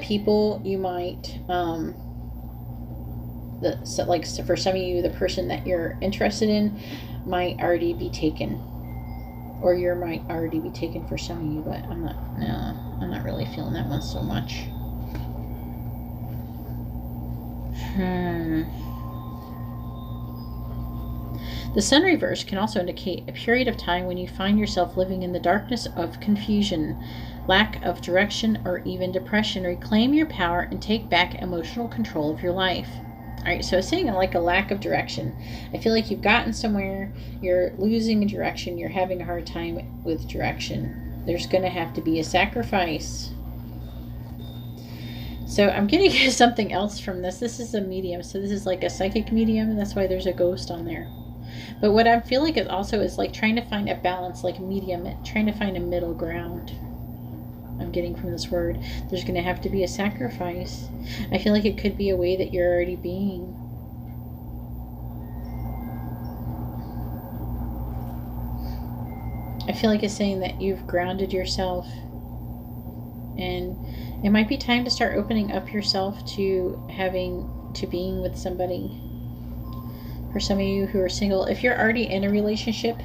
people you might, for some of you, the person that you're interested in might already be taken. Or you might already be taken for some of you, but I'm not really feeling that one so much. The Sun reverse can also indicate a period of time when you find yourself living in the darkness of confusion, lack of direction, or even depression. Reclaim your power and take back emotional control of your life. All right, so it's saying like a lack of direction. I feel like you've gotten somewhere, you're losing direction, you're having a hard time with direction. There's going to have to be a sacrifice. So I'm getting something else from this. This is a medium, so this is like a psychic medium, and that's why there's a ghost on there. But what I feel like is like trying to find a balance, like medium, trying to find a middle ground. I'm getting from this word. There's going to have to be a sacrifice. I feel like it could be a way that you're already being. I feel like it's saying that you've grounded yourself. And it might be time to start opening up yourself to being with somebody. For some of you who are single, if you're already in a relationship,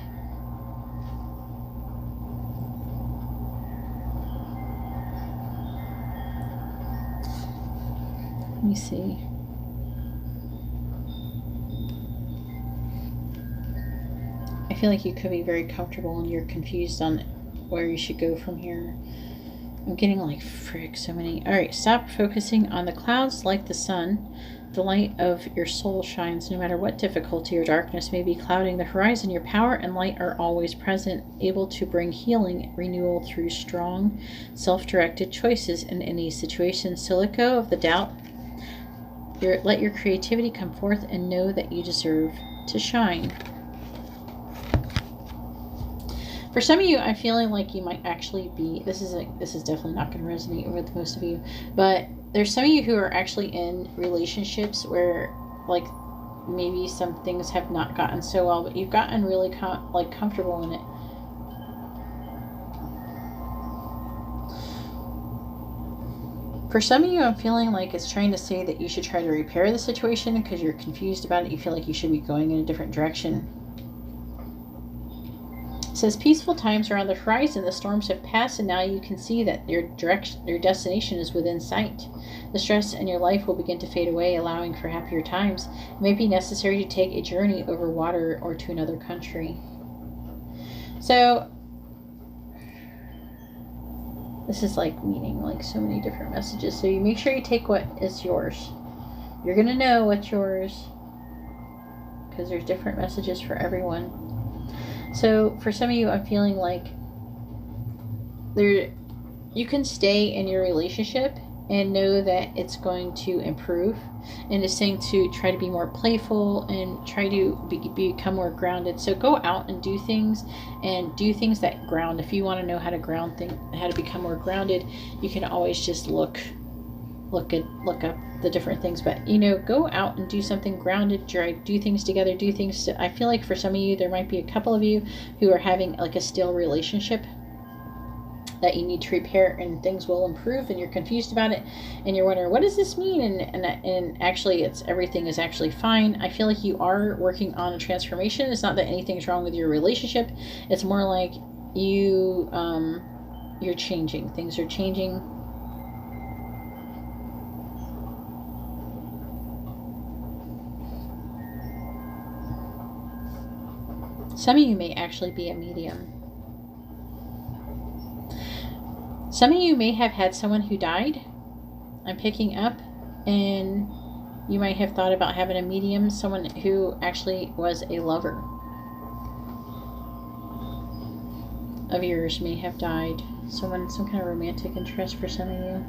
let me see. I feel like you could be very comfortable and you're confused on where you should go from here. I'm getting like, frick, so many. All right, stop focusing on the clouds like the sun. The light of your soul shines no matter what difficulty or darkness may be clouding the horizon. Your power and light are always present, able to bring healing, renewal through strong, self-directed choices in any situation. So let go of the doubt. Let your creativity come forth and know that you deserve to shine. For some of you, I'm feeling like you might actually be, this is definitely not going to resonate with most of you, but there's some of you who are actually in relationships where, like, maybe some things have not gotten so well, but you've gotten really comfortable in it. For some of you, I'm feeling like it's trying to say that you should try to repair the situation because you're confused about it. You feel like you should be going in a different direction. It says peaceful times are on the horizon. The storms have passed, and now you can see that your destination is within sight. The stress in your life will begin to fade away, allowing for happier times. It may be necessary to take a journey over water or to another country. So this is like meaning like so many different messages. So you make sure you take what is yours. You're going to know what's yours because there's different messages for everyone. So for some of you, I'm feeling like you can stay in your relationship and know that it's going to improve. And it's saying to try to be more playful and try to become more grounded. So go out and do things that ground. If you want to know how to how to become more grounded, you can always just look up the different things, but go out and do something grounded, do things together, I feel like for some of you, there might be a couple of you who are having like a stale relationship that you need to repair, and things will improve, and you're confused about it, and you're wondering, what does this mean? And actually, everything is actually fine. I feel like you are working on a transformation. It's not that anything's wrong with your relationship. It's more like you're changing. Things are changing. Some of you may actually be a medium. Some of you may have had someone who died, I'm picking up, and you might have thought about having a medium, someone who actually was a lover of yours may have died. Some kind of romantic interest for some of you.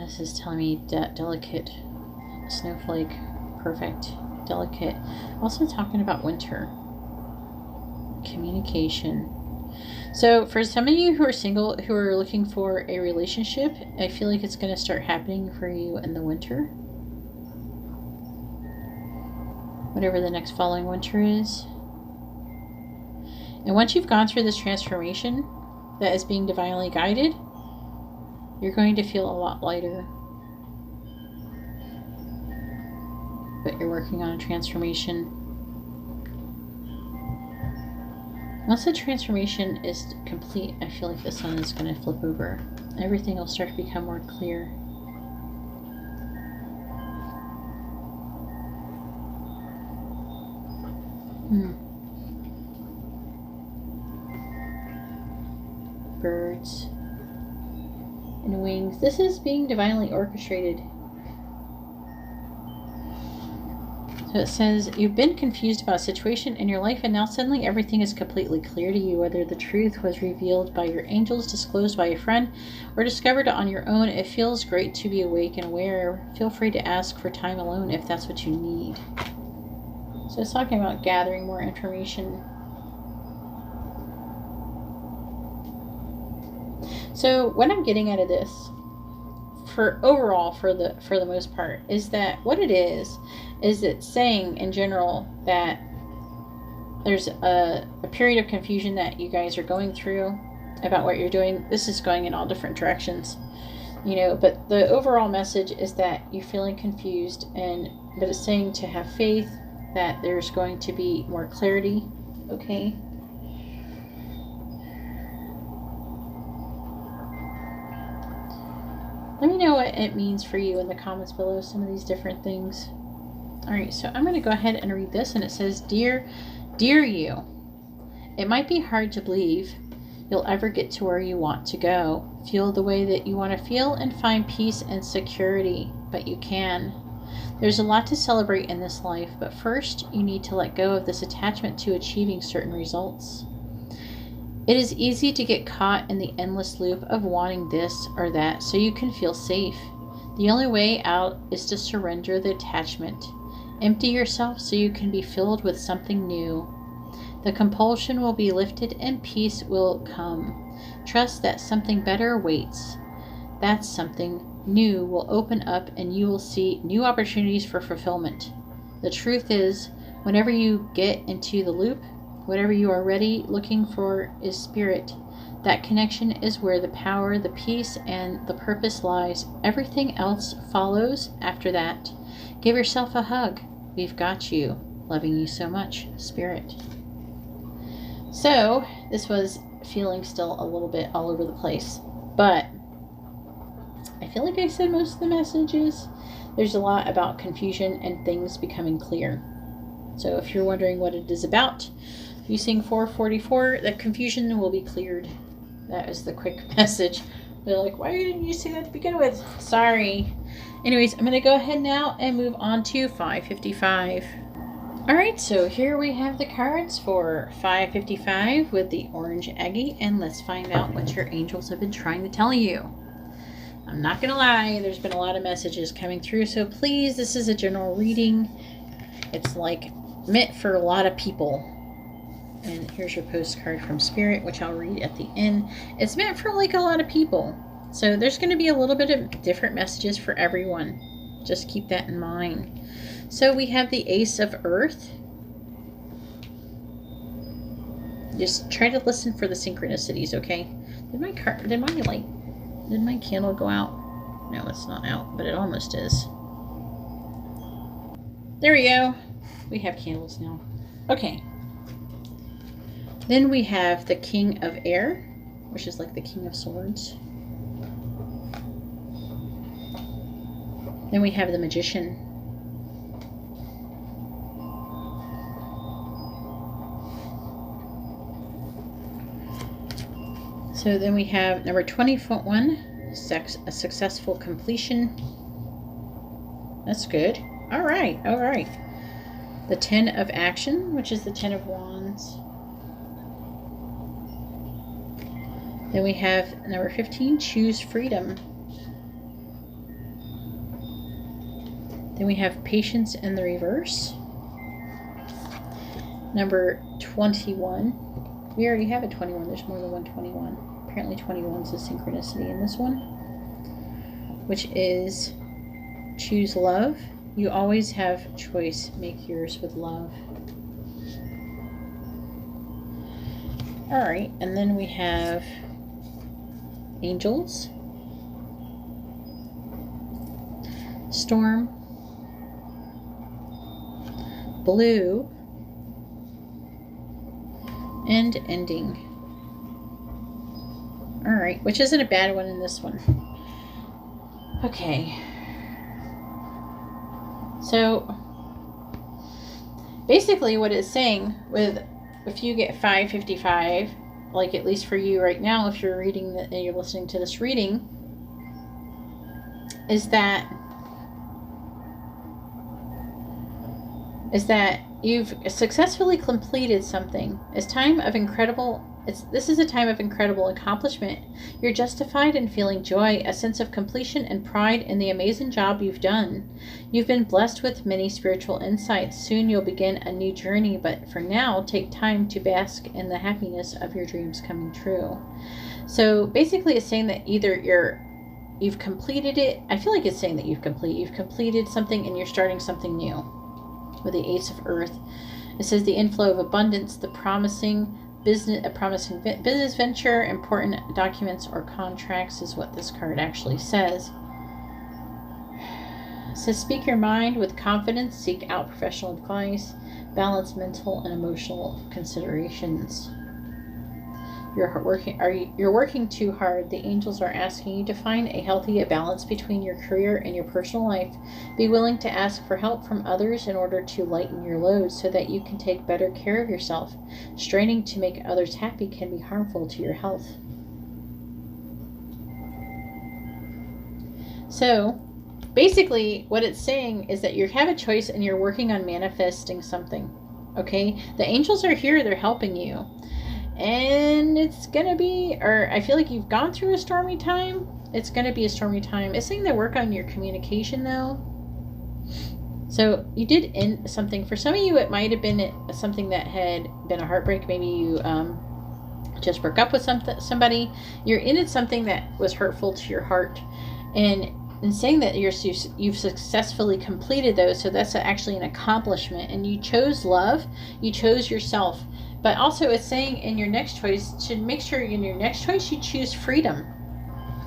This is telling me delicate, snowflake, perfect, delicate. Also talking about winter. Communication. So for some of you who are single, who are looking for a relationship, I feel like it's going to start happening for you in the winter. Whatever the next following winter is. And once you've gone through this transformation that is being divinely guided, you're going to feel a lot lighter. But you're working on a transformation. Once the transformation is complete, I feel like the sun is going to flip over. Everything will start to become more clear. Birds and wings. This is being divinely orchestrated. So it says, you've been confused about a situation in your life, and now suddenly everything is completely clear to you. Whether the truth was revealed by your angels, disclosed by a friend, or discovered on your own, it feels great to be awake and aware. Feel free to ask for time alone if that's what you need. So it's talking about gathering more information. So what I'm getting out of this, for overall, for the most part, is that what it is it's saying in general that there's a period of confusion that you guys are going through about what you're doing. This is going in all different directions, you know, but the overall message is that you're feeling confused, but it's saying to have faith that there's going to be more clarity, okay? Let me know what it means for you in the comments below, some of these different things. All right, so I'm going to go ahead and read this, and it says, Dear you, it might be hard to believe you'll ever get to where you want to go, feel the way that you want to feel, and find peace and security, but you can. There's a lot to celebrate in this life, but first you need to let go of this attachment to achieving certain results. It is easy to get caught in the endless loop of wanting this or that so you can feel safe. The only way out is to surrender the attachment. Empty yourself so you can be filled with something new. The compulsion will be lifted and peace will come. Trust that something better awaits. That something new will open up and you will see new opportunities for fulfillment. The truth is, whenever you get into the loop, whatever you are ready looking for is spirit. That connection is where the power, the peace, and the purpose lies. Everything else follows after that. Give yourself a hug. We've got you. Loving you so much, Spirit. So, this was feeling still a little bit all over the place, but I feel like I said most of the messages. There's a lot about confusion and things becoming clear. So if you're wondering what it is about, using 444, the confusion will be cleared. That is the quick message. They're like, why didn't you say that to begin with? Sorry. Anyways, I'm going to go ahead now and move on to 555. Alright, so here we have the cards for 555 with the orange Aggie, and let's find out what your angels have been trying to tell you. I'm not going to lie, there's been a lot of messages coming through, so please, this is a general reading. It's like meant for a lot of people. And here's your postcard from Spirit, which I'll read at the end. It's meant for like a lot of people. So there's going to be a little bit of different messages for everyone. Just keep that in mind. So we have the Ace of Earth. Just try to listen for the synchronicities, okay? Did my candle go out? No, it's not out, but it almost is. There we go. We have candles now. Okay. Then we have the King of Air, which is like the King of Swords. Then we have the Magician. So then we have number 21, a successful completion. That's good. All right, all right. The 10 of Action, which is the 10 of Wands. Then we have number 15, Choose Freedom. Then we have Patience in the Reverse. Number 21. We already have a 21. There's more than one 21. Apparently 21 is a synchronicity in this one, which is Choose Love. You always have choice. Make yours with love. All right, and then we have Angels, Storm, Blue, and Ending. All right, which isn't a bad one in this one. Okay. So basically what it's saying with, if you get 555, like at least for you right now, if you're reading that and you're listening to this reading, is that you've successfully completed something. This is a time of incredible accomplishment. You're justified in feeling joy, a sense of completion and pride in the amazing job you've done. You've been blessed with many spiritual insights. Soon you'll begin a new journey, but for now, take time to bask in the happiness of your dreams coming true. So basically it's saying that either you've completed it. I feel like it's saying that you've completed something and you're starting something new. With the Ace of Earth, it says the inflow of abundance, a promising business venture, important documents or contracts is what this card actually says. It says speak your mind with confidence, seek out professional advice, balance mental and emotional considerations. You're working too hard. The angels are asking you to find a healthy balance between your career and your personal life. Be willing to ask for help from others in order to lighten your load so that you can take better care of yourself. Straining to make others happy can be harmful to your health. So, basically, what it's saying is that you have a choice and you're working on manifesting something. Okay? The angels are here. They're helping you. And it's going to be, or I feel like you've gone through a stormy time. It's going to be a stormy time. It's saying to work on your communication, though. So you did end something. For some of you, it might have been something that had been a heartbreak. Maybe you just broke up with somebody. You're ended something that was hurtful to your heart. And saying that you've successfully completed those, so that's actually an accomplishment. And you chose love. You chose yourself. But also it's saying in your next choice, to make sure in your next choice you choose freedom,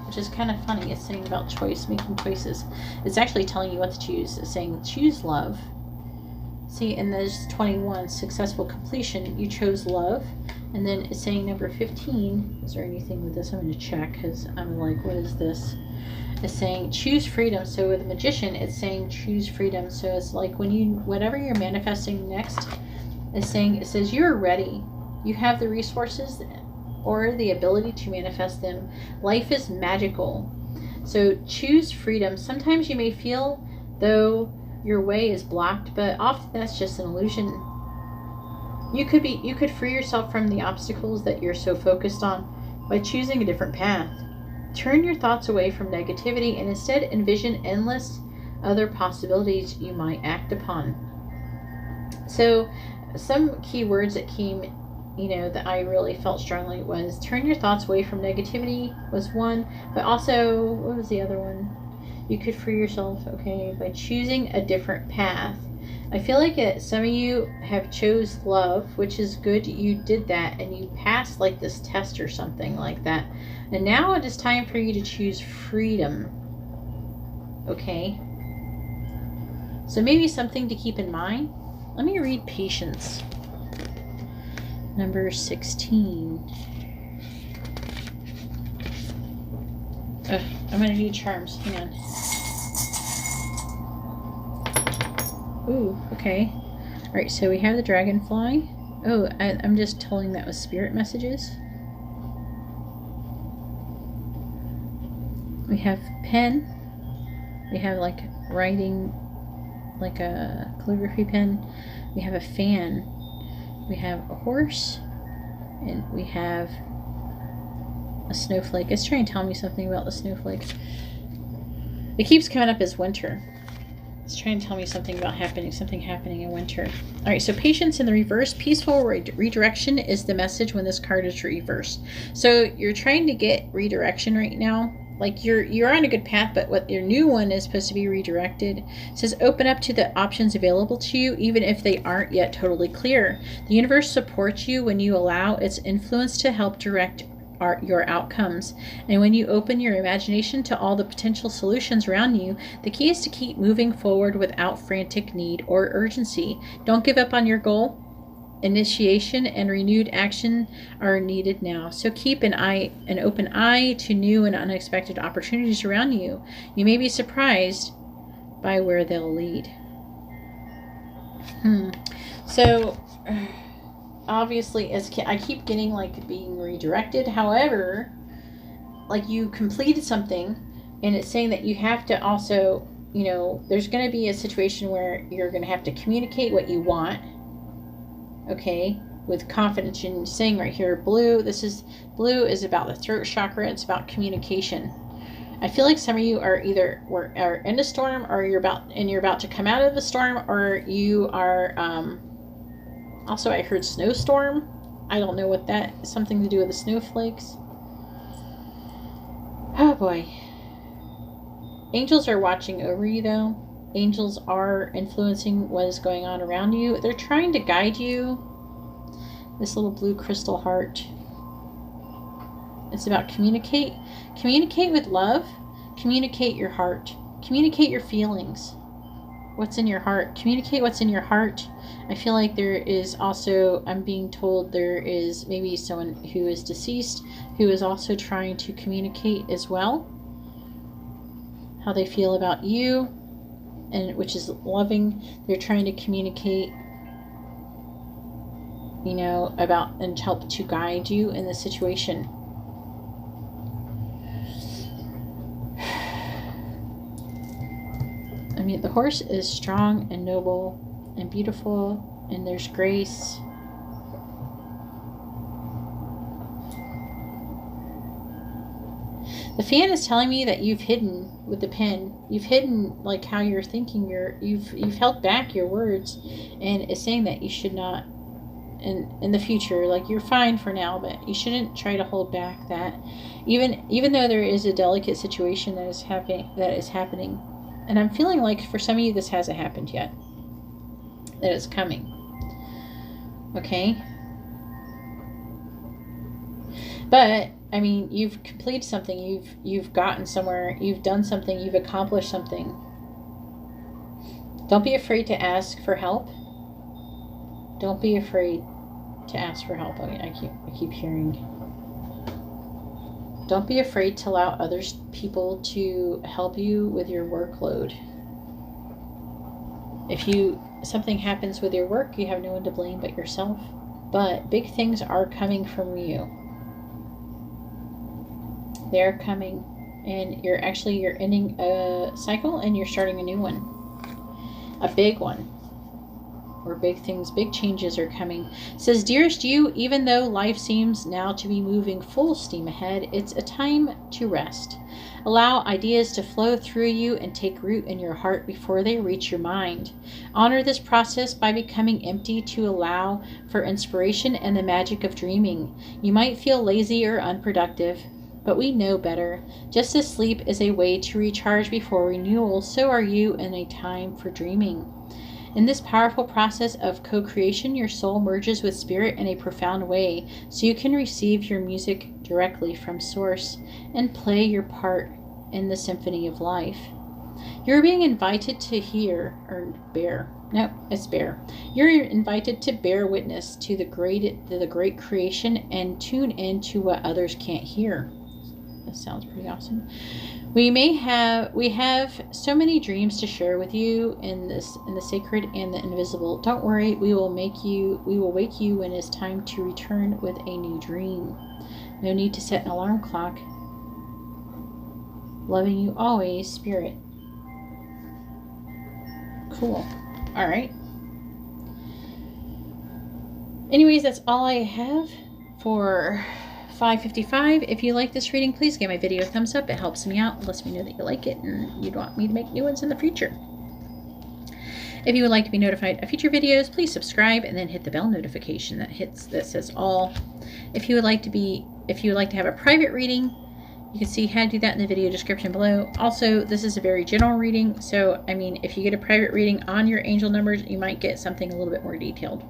which is kind of funny. It's saying about choice, making choices. It's actually telling you what to choose. It's saying choose love. See, and there's 21, successful completion. You chose love. And then it's saying number 15. Is there anything with this? I'm going to check because I'm like, what is this? It's saying choose freedom. So with the Magician, it's saying choose freedom. So it's like whatever you're manifesting next, is saying, it says you're ready. You have the resources or the ability to manifest them. Life is magical. So choose freedom. Sometimes you may feel though your way is blocked, but often that's just an illusion. You could free yourself from the obstacles that you're so focused on by choosing a different path. Turn your thoughts away from negativity and instead envision endless other possibilities you might act upon. So some key words that came, that I really felt strongly was turn your thoughts away from negativity was one, but also, what was the other one? You could free yourself, okay, by choosing a different path. I feel like some of you have chose love, which is good. You did that and you passed like this test or something like that. And now it is time for you to choose freedom. Okay. So maybe something to keep in mind. Let me read patience. Number 16. I'm going to do charms. Hang on. Ooh, okay. All right, so we have the dragonfly. Oh, I'm just telling that was spirit messages. We have pen. We have like writing, like a calligraphy pen. We have a fan. We have a horse. And we have a snowflake. It's trying to tell me something about the snowflake. It keeps coming up as winter. It's trying to tell me something about something happening in winter. All right, so patience in the reverse. Peaceful redirection is the message when this card is reversed. So you're trying to get redirection right now. Like you're on a good path, but what your new one is supposed to be redirected. It says open up to the options available to you, even if they aren't yet totally clear. The universe supports you when you allow its influence to help direct your outcomes. And when you open your imagination to all the potential solutions around you, the key is to keep moving forward without frantic need or urgency. Don't give up on your goal. Initiation and renewed action are needed now. So keep an open eye to new and unexpected opportunities around you. You may be surprised by where they'll lead. So obviously, I keep getting like being redirected. However, like you completed something and it's saying that you have to also, there's going to be a situation where you're going to have to communicate what you want. Okay, with confidence. And saying right here, blue is about the throat chakra. It's about communication. I feel like some of you are either are in a storm, or you're about to come out of the storm, or you are also I heard snowstorm. I don't know what that is, something to do with the snowflakes. Oh boy. Angels are watching over you, though. Angels are influencing what is going on around you. They're trying to guide you. This little blue crystal heart. It's about communicate. Communicate with love. Communicate your heart. Communicate your feelings. What's in your heart. Communicate what's in your heart. I feel like there is also, I'm being told there is maybe someone who is deceased who is also trying to communicate as well how they feel about you, and which is loving. They're trying to communicate, you know, about and help to guide you in the situation. I mean, the horse is strong and noble and beautiful, and there's grace. The fan is telling me that you've hidden with the pen. You've hidden like how you're thinking. You've held back your words, and it's saying that you should not in the future. Like, you're fine for now, but you shouldn't try to hold back that. Even though there is a delicate situation that is happening. And I'm feeling like for some of you this hasn't happened yet. That it's coming. Okay? But I mean, you've completed something, you've gotten somewhere, you've done something, you've accomplished something. Don't be afraid to ask for help. Don't be afraid to ask for help. I keep hearing. Don't be afraid to allow people to help you with your workload. If something happens with your work, you have no one to blame but yourself. But big things are coming from you. They're coming, and you're ending a cycle and you're starting a new one, a big one, where big changes are coming. It says, dearest you, even though life seems now to be moving full steam ahead, it's a time to rest. Allow ideas to flow through you and take root in your heart before they reach your mind. Honor this process by becoming empty to allow for inspiration and the magic of dreaming. You might feel lazy or unproductive, but we know better. Just as sleep is a way to recharge before renewal, so are you in a time for dreaming. In this powerful process of co-creation, your soul merges with spirit in a profound way, so you can receive your music directly from source and play your part in the symphony of life. You're being invited to hear, or bear. No, it's bear. You're invited to bear witness to the great creation and tune into what others can't hear. That sounds pretty awesome. We have so many dreams to share with you in the sacred and the invisible. Don't worry, we will wake you when it's time to return with a new dream. No need to set an alarm clock. Loving you always, Spirit. Cool. All right. Anyways, that's all I have for 5:55. If you like this reading, please give my video a thumbs up. It helps me out, lets me know that you like it and you'd want me to make new ones in the future. If you would like to be notified of future videos, please subscribe and then hit the bell notification that says all. If you would like to have a private reading, you can see how to do that in the video description below. Also, this is a very general reading, so I mean, if you get a private reading on your angel numbers, you might get something a little bit more detailed.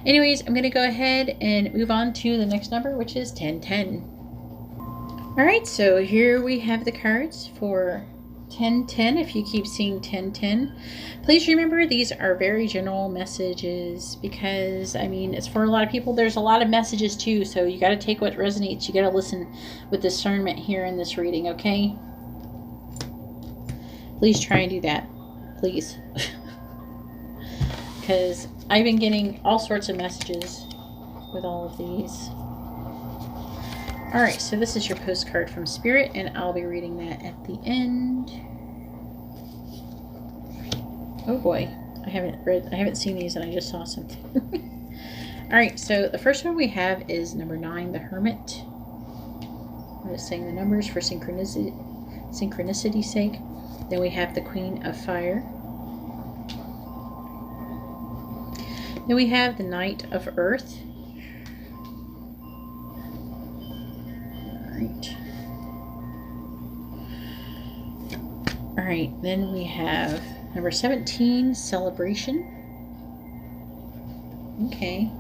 Anyways, I'm going to go ahead and move on to the next number, which is 1010. Alright, so here we have the cards for 1010. If you keep seeing 1010, please remember these are very general messages because, I mean, it's for a lot of people. There's a lot of messages too, so you got to take what resonates. You got to listen with discernment here in this reading, okay? Please try and do that. Please. Because I've been getting all sorts of messages with all of these. Alright, so this is your postcard from Spirit, and I'll be reading that at the end. Oh boy, I haven't seen these and I just saw something. Alright, so the first one we have is number 9, the Hermit. I'm just saying the numbers for synchronicity's sake. Then we have the Queen of Fire. Then we have the Knight of Earth. Alright. All right, then we have number 17, celebration. Okay.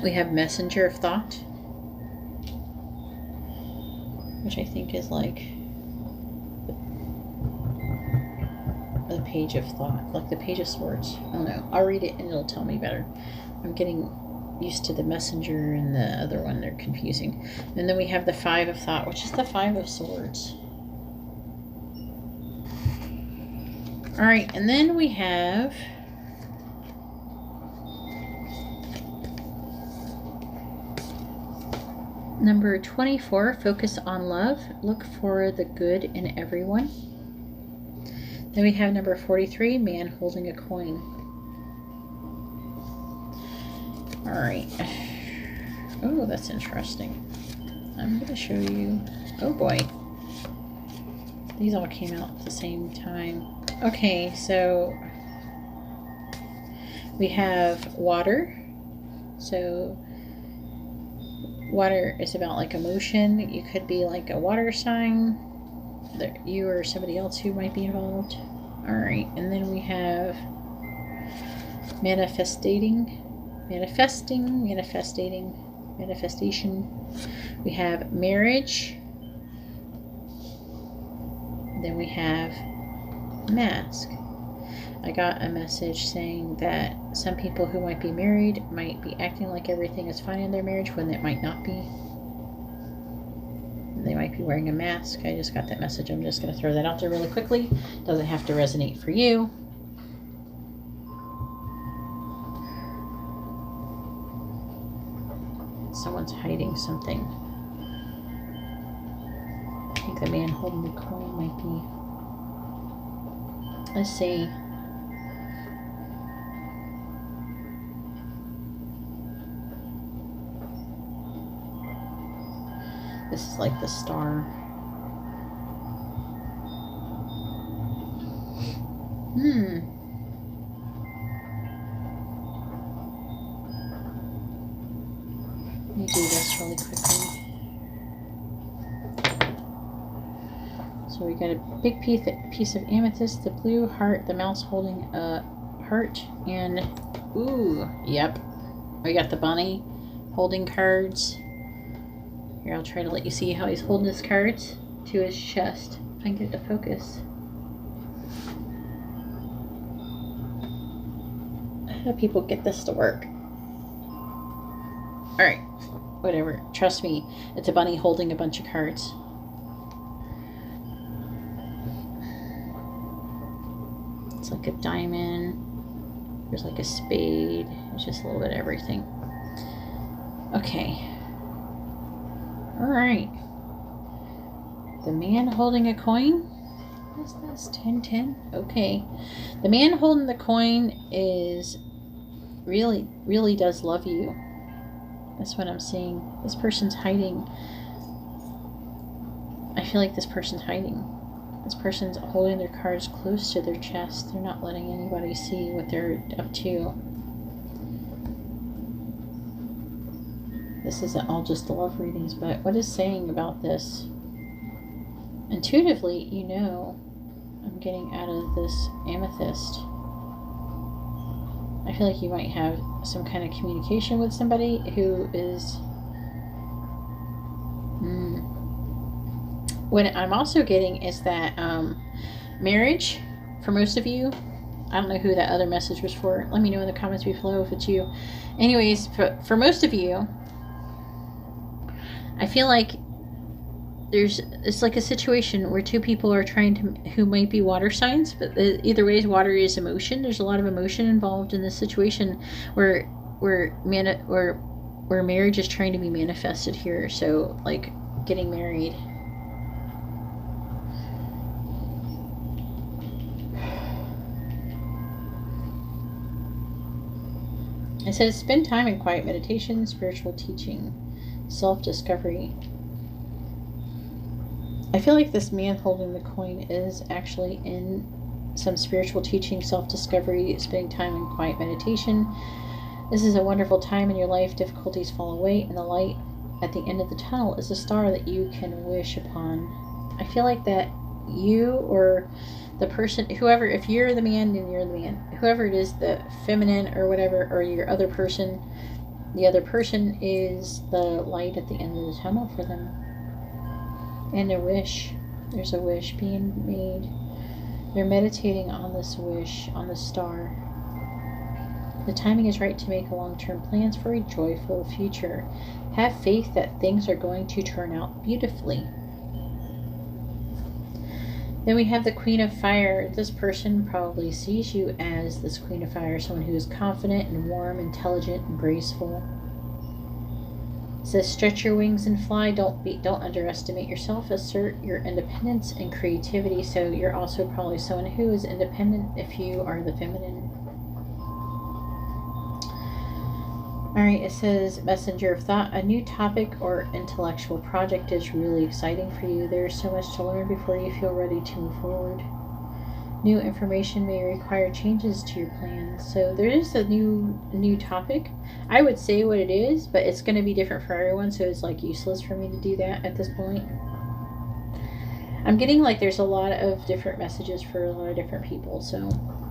We have messenger of thought, which I think is like the page of thought, like the page of swords. I don't know. I'll read it and it'll tell me better. I'm getting used to the messenger and the other one. They're confusing. And then we have the 5 of thought, which is the 5 of swords. All right, and then we have number 24, focus on love. Look for the good in everyone. Then we have number 43, man holding a coin. All right. Oh, that's interesting. I'm going to show you. Oh boy. These all came out at the same time. Okay, so we have water. So water is about like emotion. You could be like a water sign. That you or somebody else who might be involved. All right, and then we have manifesting. Manifestation. We have marriage. Then we have mask. I got a message saying that some people who might be married might be acting like everything is fine in their marriage when it might not be. They might be wearing a mask. I just got that message. I'm just going to throw that out there really quickly. Doesn't have to resonate for you. Someone's hiding something. I think the man holding the coin might be. Let's see. This is like the star. Let me do this really quickly. So we got a big piece of amethyst, the blue heart, the mouse holding a heart, and ooh, yep. We got the bunny holding cards. Here, I'll try to let you see how he's holding his cards to his chest. If I can get it to focus. How do people get this to work? Alright, whatever. Trust me, it's a bunny holding a bunch of cards. It's like a diamond. There's like a spade. It's just a little bit of everything. Okay. Alright. The man holding a coin. What's this? 10-10? Okay. The man holding the coin is really does love you. That's what I'm seeing. This person's hiding. I feel like this person's hiding. This person's holding their cards close to their chest. They're not letting anybody see what they're up to. This isn't all just the love readings, but what is saying about this? Intuitively, you know, I'm getting out of this amethyst. I feel like you might have some kind of communication with somebody who is... What I'm also getting is that marriage, for most of you, I don't know who that other message was for. Let me know in the comments below if it's you. Anyways, for most of you, I feel like it's like a situation where two people are trying to, who might be water signs, but either way, water is emotion. There's a lot of emotion involved in this situation where marriage is trying to be manifested here. So like getting married. It says spend time in quiet meditation, spiritual teaching, self-discovery. I feel like this man holding the coin is actually in some spiritual teaching, self-discovery, spending time in quiet meditation. This is a wonderful time in your life. Difficulties fall away and the light at the end of the tunnel is a star that you can wish upon. I feel like that you or the person, whoever, if you're the man, then you're the man. Whoever it is, the feminine or whatever, or your other person, the other person is the light at the end of the tunnel for them. And a wish. There's a wish being made. They're meditating on this wish, on the star. The timing is right to make long-term plans for a joyful future. Have faith that things are going to turn out beautifully. Then we have the Queen of Fire. This person probably sees you as this Queen of Fire, someone who is confident and warm, intelligent and graceful. It says, stretch your wings and fly. Don't underestimate yourself. Assert your independence and creativity. So you're also probably someone who is independent if you are the feminine. Alright, it says, messenger of thought. A new topic or intellectual project is really exciting for you. There's so much to learn before you feel ready to move forward. New information may require changes to your plans. So there is a new topic. I would say what it is, but it's going to be different for everyone, so it's like useless for me to do that at this point. I'm getting like there's a lot of different messages for a lot of different people, so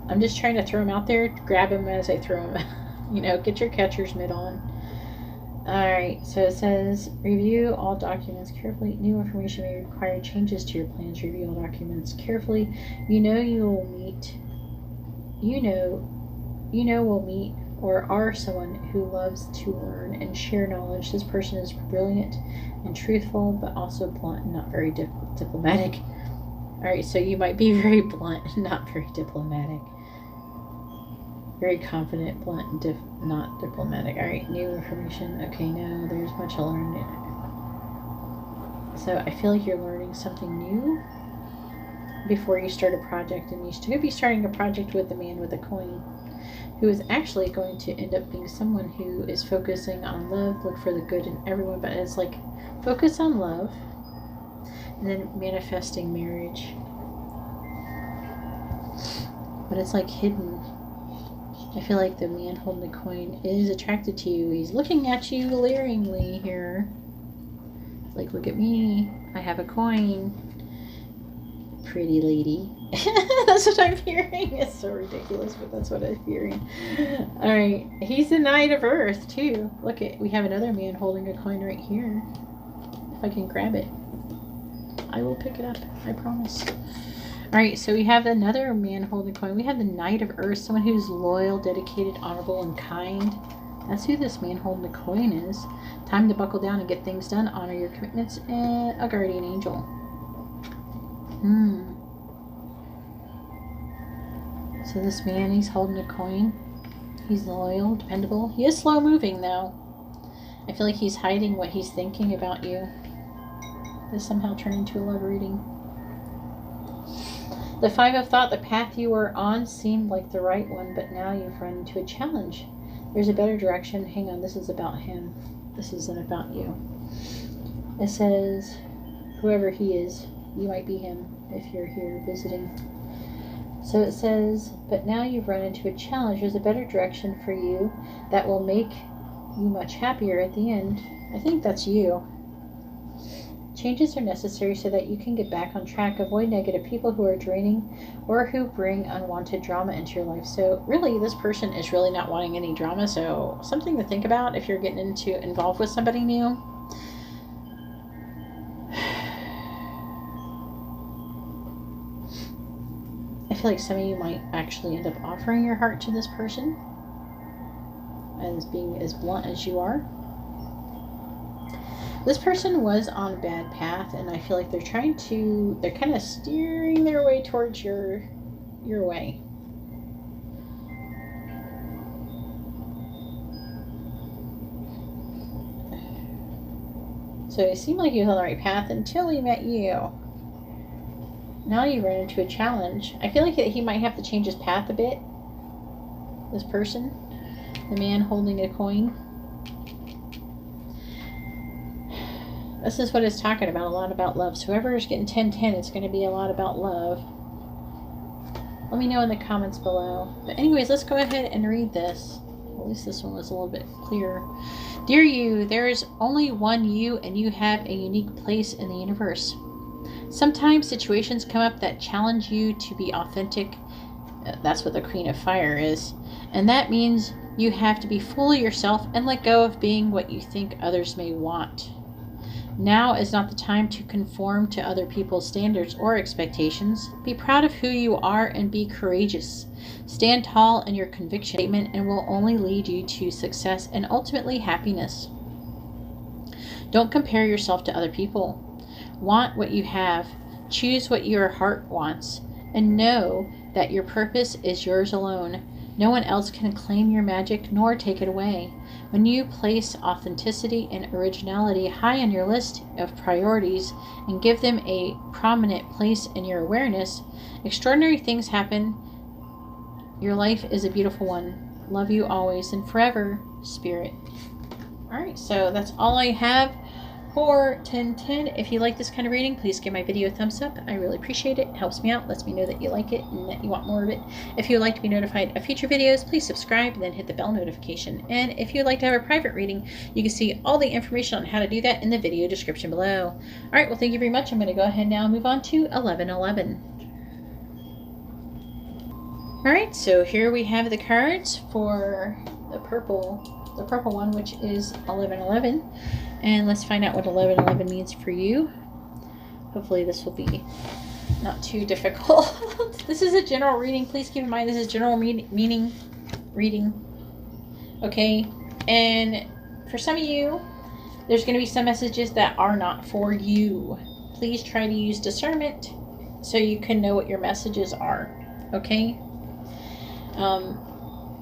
I'm just trying to throw them out there, grab them as I throw them. You know, get your catcher's mitt on. Alright, so it says, review all documents carefully. New information may require changes to your plans. Review all documents carefully. You know will meet or are someone who loves to learn and share knowledge. This person is brilliant and truthful, but also blunt and not very diplomatic. Alright, so you might be very blunt and not very diplomatic. Very confident, blunt, and not diplomatic. Alright, new information. Okay, no, there's much to learn. So I feel like you're learning something new before you start a project. And you could be starting a project with the man with the coin, who is actually going to end up being someone who is focusing on love, look for the good in everyone, but it's like focus on love and then manifesting marriage. But it's like hidden. I feel like the man holding the coin is attracted to you. He's looking at you leeringly here. It's like, look at me. I have a coin. Pretty lady. That's what I'm hearing. It's so ridiculous, but that's what I'm hearing. Alright. He's the Knight of Earth, too. Look at, we have another man holding a coin right here. If I can grab it, I will pick it up. I promise. Alright, so we have another man holding a coin. We have the Knight of Earth, someone who's loyal, dedicated, honorable, and kind. That's who this man holding the coin is. Time to buckle down and get things done. Honor your commitments. And a guardian angel. So this man, he's holding a coin. He's loyal, dependable. He is slow moving, though. I feel like he's hiding what he's thinking about you. This somehow turned into a love reading. The Five of Thought, the path you were on seemed like the right one, but now you've run into a challenge. There's a better direction. Hang on, this is about him. This isn't about you. It says, whoever he is, you might be him if you're here visiting. So it says, but now you've run into a challenge. There's a better direction for you that will make you much happier at the end. I think that's you. Changes are necessary so that you can get back on track. Avoid negative people who are draining or who bring unwanted drama into your life. So really, this person is really not wanting any drama. So something to think about if you're getting involved with somebody new. I feel like some of you might actually end up offering your heart to this person as being as blunt as you are. This person was on a bad path, and I feel like they're kind of steering their way towards your way. So it seemed like he was on the right path until he met you. Now you run into a challenge. I feel like he might have to change his path a bit. This person, the man holding a coin. This is what it's talking about, a lot about love. So whoever is getting 10-10, it's going to be a lot about love. Let me know in the comments below. But anyways, let's go ahead and read this. At least this one was a little bit clearer. Dear you, there is only one you, and you have a unique place in the universe. Sometimes situations come up that challenge you to be authentic. That's what the Queen of Fire is. And that means you have to be fully yourself and let go of being what you think others may want. Now is not the time to conform to other people's standards or expectations. Be proud of who you are and be courageous. Stand tall in your conviction statement and will only lead you to success and ultimately happiness. Don't compare yourself to other people. Want what you have. Choose what your heart wants. And know that your purpose is yours alone. No one else can claim your magic nor take it away. When you place authenticity and originality high on your list of priorities and give them a prominent place in your awareness, extraordinary things happen. Your life is a beautiful one. Love you always and forever, Spirit. Alright, so that's all I have for 1010. If you like this kind of reading, please give my video a thumbs up. I really appreciate it. It helps me out, lets me know that you like it and that you want more of it. If you would like to be notified of future videos, please subscribe and then hit the bell notification. And if you'd like to have a private reading, you can see all the information on how to do that in the video description below. Alright, well, thank you very much. I'm going to go ahead now and move on to 1111. Alright, so here we have the cards for the purple one, which is 1111. And let's find out what 1111 means for you. Hopefully this will be not too difficult. This is a general reading. Please keep in mind this is general meaning reading. Okay? And for some of you, there's going to be some messages that are not for you. Please try to use discernment so you can know what your messages are. Okay?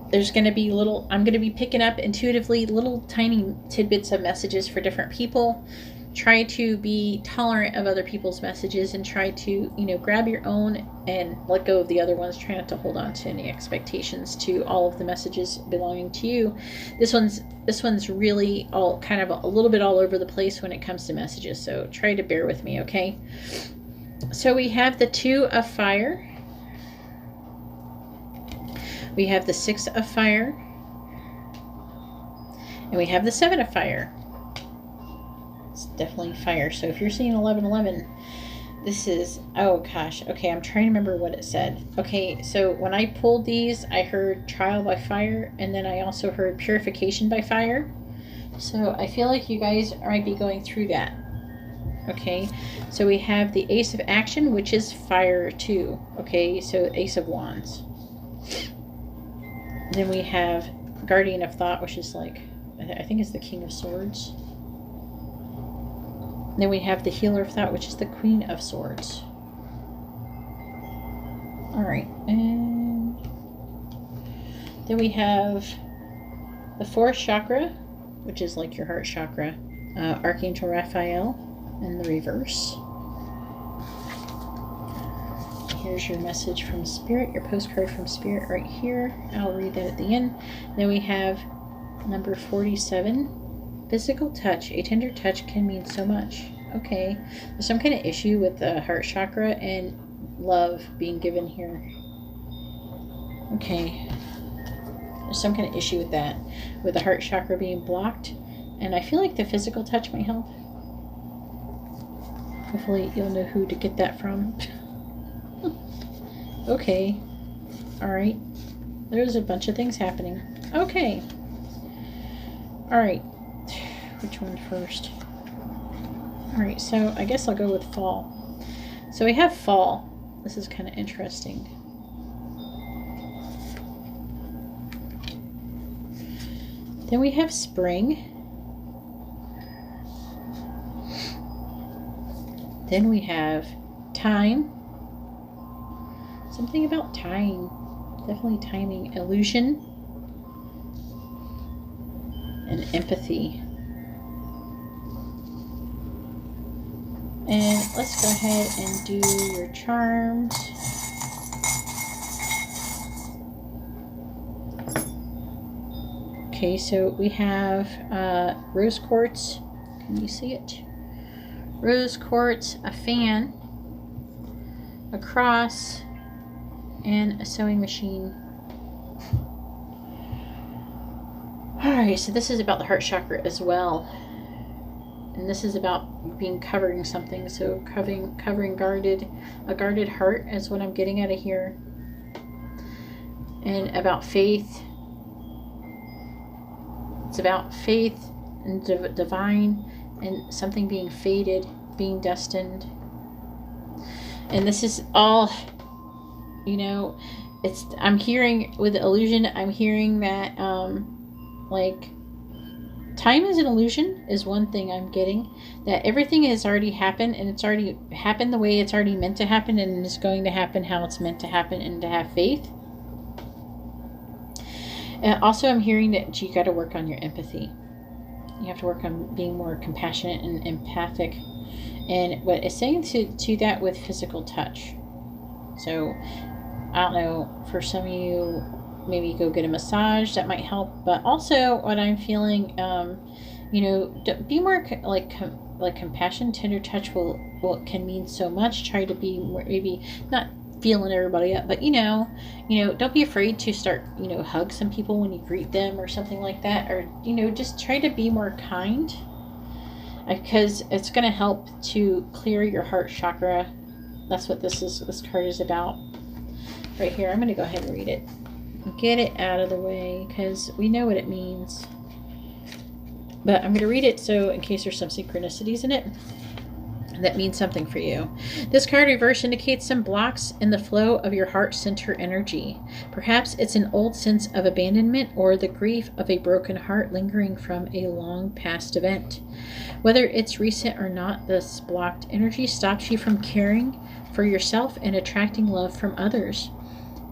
There's going to be I'm going to be picking up intuitively little tiny tidbits of messages for different people. Try to be tolerant of other people's messages and try to, grab your own and let go of the other ones. Try not to hold on to any expectations to all of the messages belonging to you. This one's really all kind of a little bit all over the place when it comes to messages. So try to bear with me, okay? So we have the Two of Fire. We have the Six of Fire. And we have the Seven of Fire. It's definitely fire. So if you're seeing 1111, this is, oh gosh. Okay, I'm trying to remember what it said. Okay, so when I pulled these, I heard trial by fire. And then I also heard purification by fire. So I feel like you guys might be going through that. Okay, so we have the Ace of Action, which is fire too. Okay, so Ace of Wands. Then we have Guardian of Thought, which is like, I think it's the King of Swords. Then we have the Healer of Thought, which is the Queen of Swords. Alright, and then we have the Fourth Chakra, which is like your heart chakra. Archangel Raphael in the reverse. Here's your message from Spirit, your postcard from Spirit right here. I'll read that at the end. Then we have number 47. Physical touch. A tender touch can mean so much. Okay. There's some kind of issue with the heart chakra and love being given here. Okay. There's some kind of issue with that. With the heart chakra being blocked. And I feel like the physical touch might help. Hopefully you'll know who to get that from. Okay. Alright. There's a bunch of things happening. Okay. Alright. Which one first? Alright, so I guess I'll go with fall. So we have fall. This is kind of interesting. Then we have spring. Then we have time. Something about time. Definitely timing. Illusion. And empathy. And let's go ahead and do your charms. Okay, so we have rose quartz. Can you see it? Rose quartz, a fan, a cross, and a sewing machine. All right, so this is about the heart chakra as well. And this is about being covering something. So covering a guarded heart is what I'm getting out of here. And about faith. It's about faith and divine and something being fated, being destined. And this is all, you know, I'm hearing with the illusion, I'm hearing that like time is an illusion is one thing I'm getting, that everything has already happened, and it's already happened the way it's already meant to happen, and it's going to happen how it's meant to happen, and to have faith. And also I'm hearing that you got to work on your empathy. You have to work on being more compassionate and empathic. And what it's saying to that with physical touch. So I don't know, for some of you, maybe go get a massage, that might help. But also what I'm feeling, you know, be more like compassion. Tender touch can mean so much. Try to be more, maybe not feeling everybody up, but you know, don't be afraid to start, you know, hug some people when you greet them or something like that, or you know, just try to be more kind, because it's going to help to clear your heart chakra. That's what this card is about right here. I'm going to go ahead and read it, get it out of the way, because we know what it means, but I'm going to read it so in case there's some synchronicities in it that means something for you. This card reverse indicates some blocks in the flow of your heart center energy. Perhaps it's an old sense of abandonment or the grief of a broken heart lingering from a long past event. Whether it's recent or not, this blocked energy stops you from caring for yourself and attracting love from others.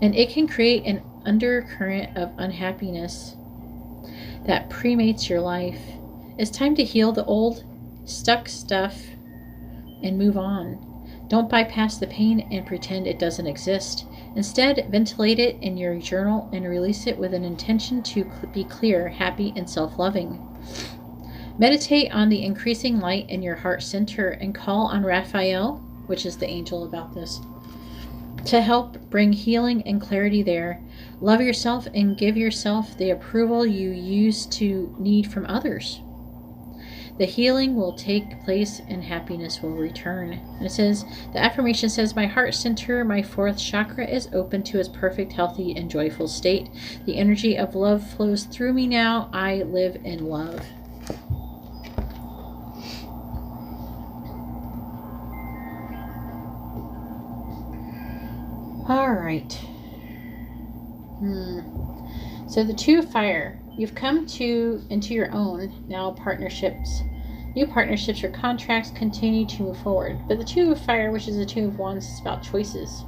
And it can create an undercurrent of unhappiness that premates your life. It's time to heal the old, stuck stuff and move on. Don't bypass the pain and pretend it doesn't exist. Instead, ventilate it in your journal and release it with an intention to be clear, happy, and self-loving. Meditate on the increasing light in your heart center and call on Raphael, which is the angel about this, to help bring healing and clarity there. Love yourself and give yourself the approval you used to need from others. The healing will take place and happiness will return. And it says, the affirmation says, my heart center, my fourth chakra, is open to its perfect, healthy, and joyful state. The energy of love flows through me now. I live in love. All right. So the Two of Fire. You've come into your own now. Partnerships, new partnerships or contracts continue to move forward. But the Two of Fire, which is the Two of Wands, is about choices.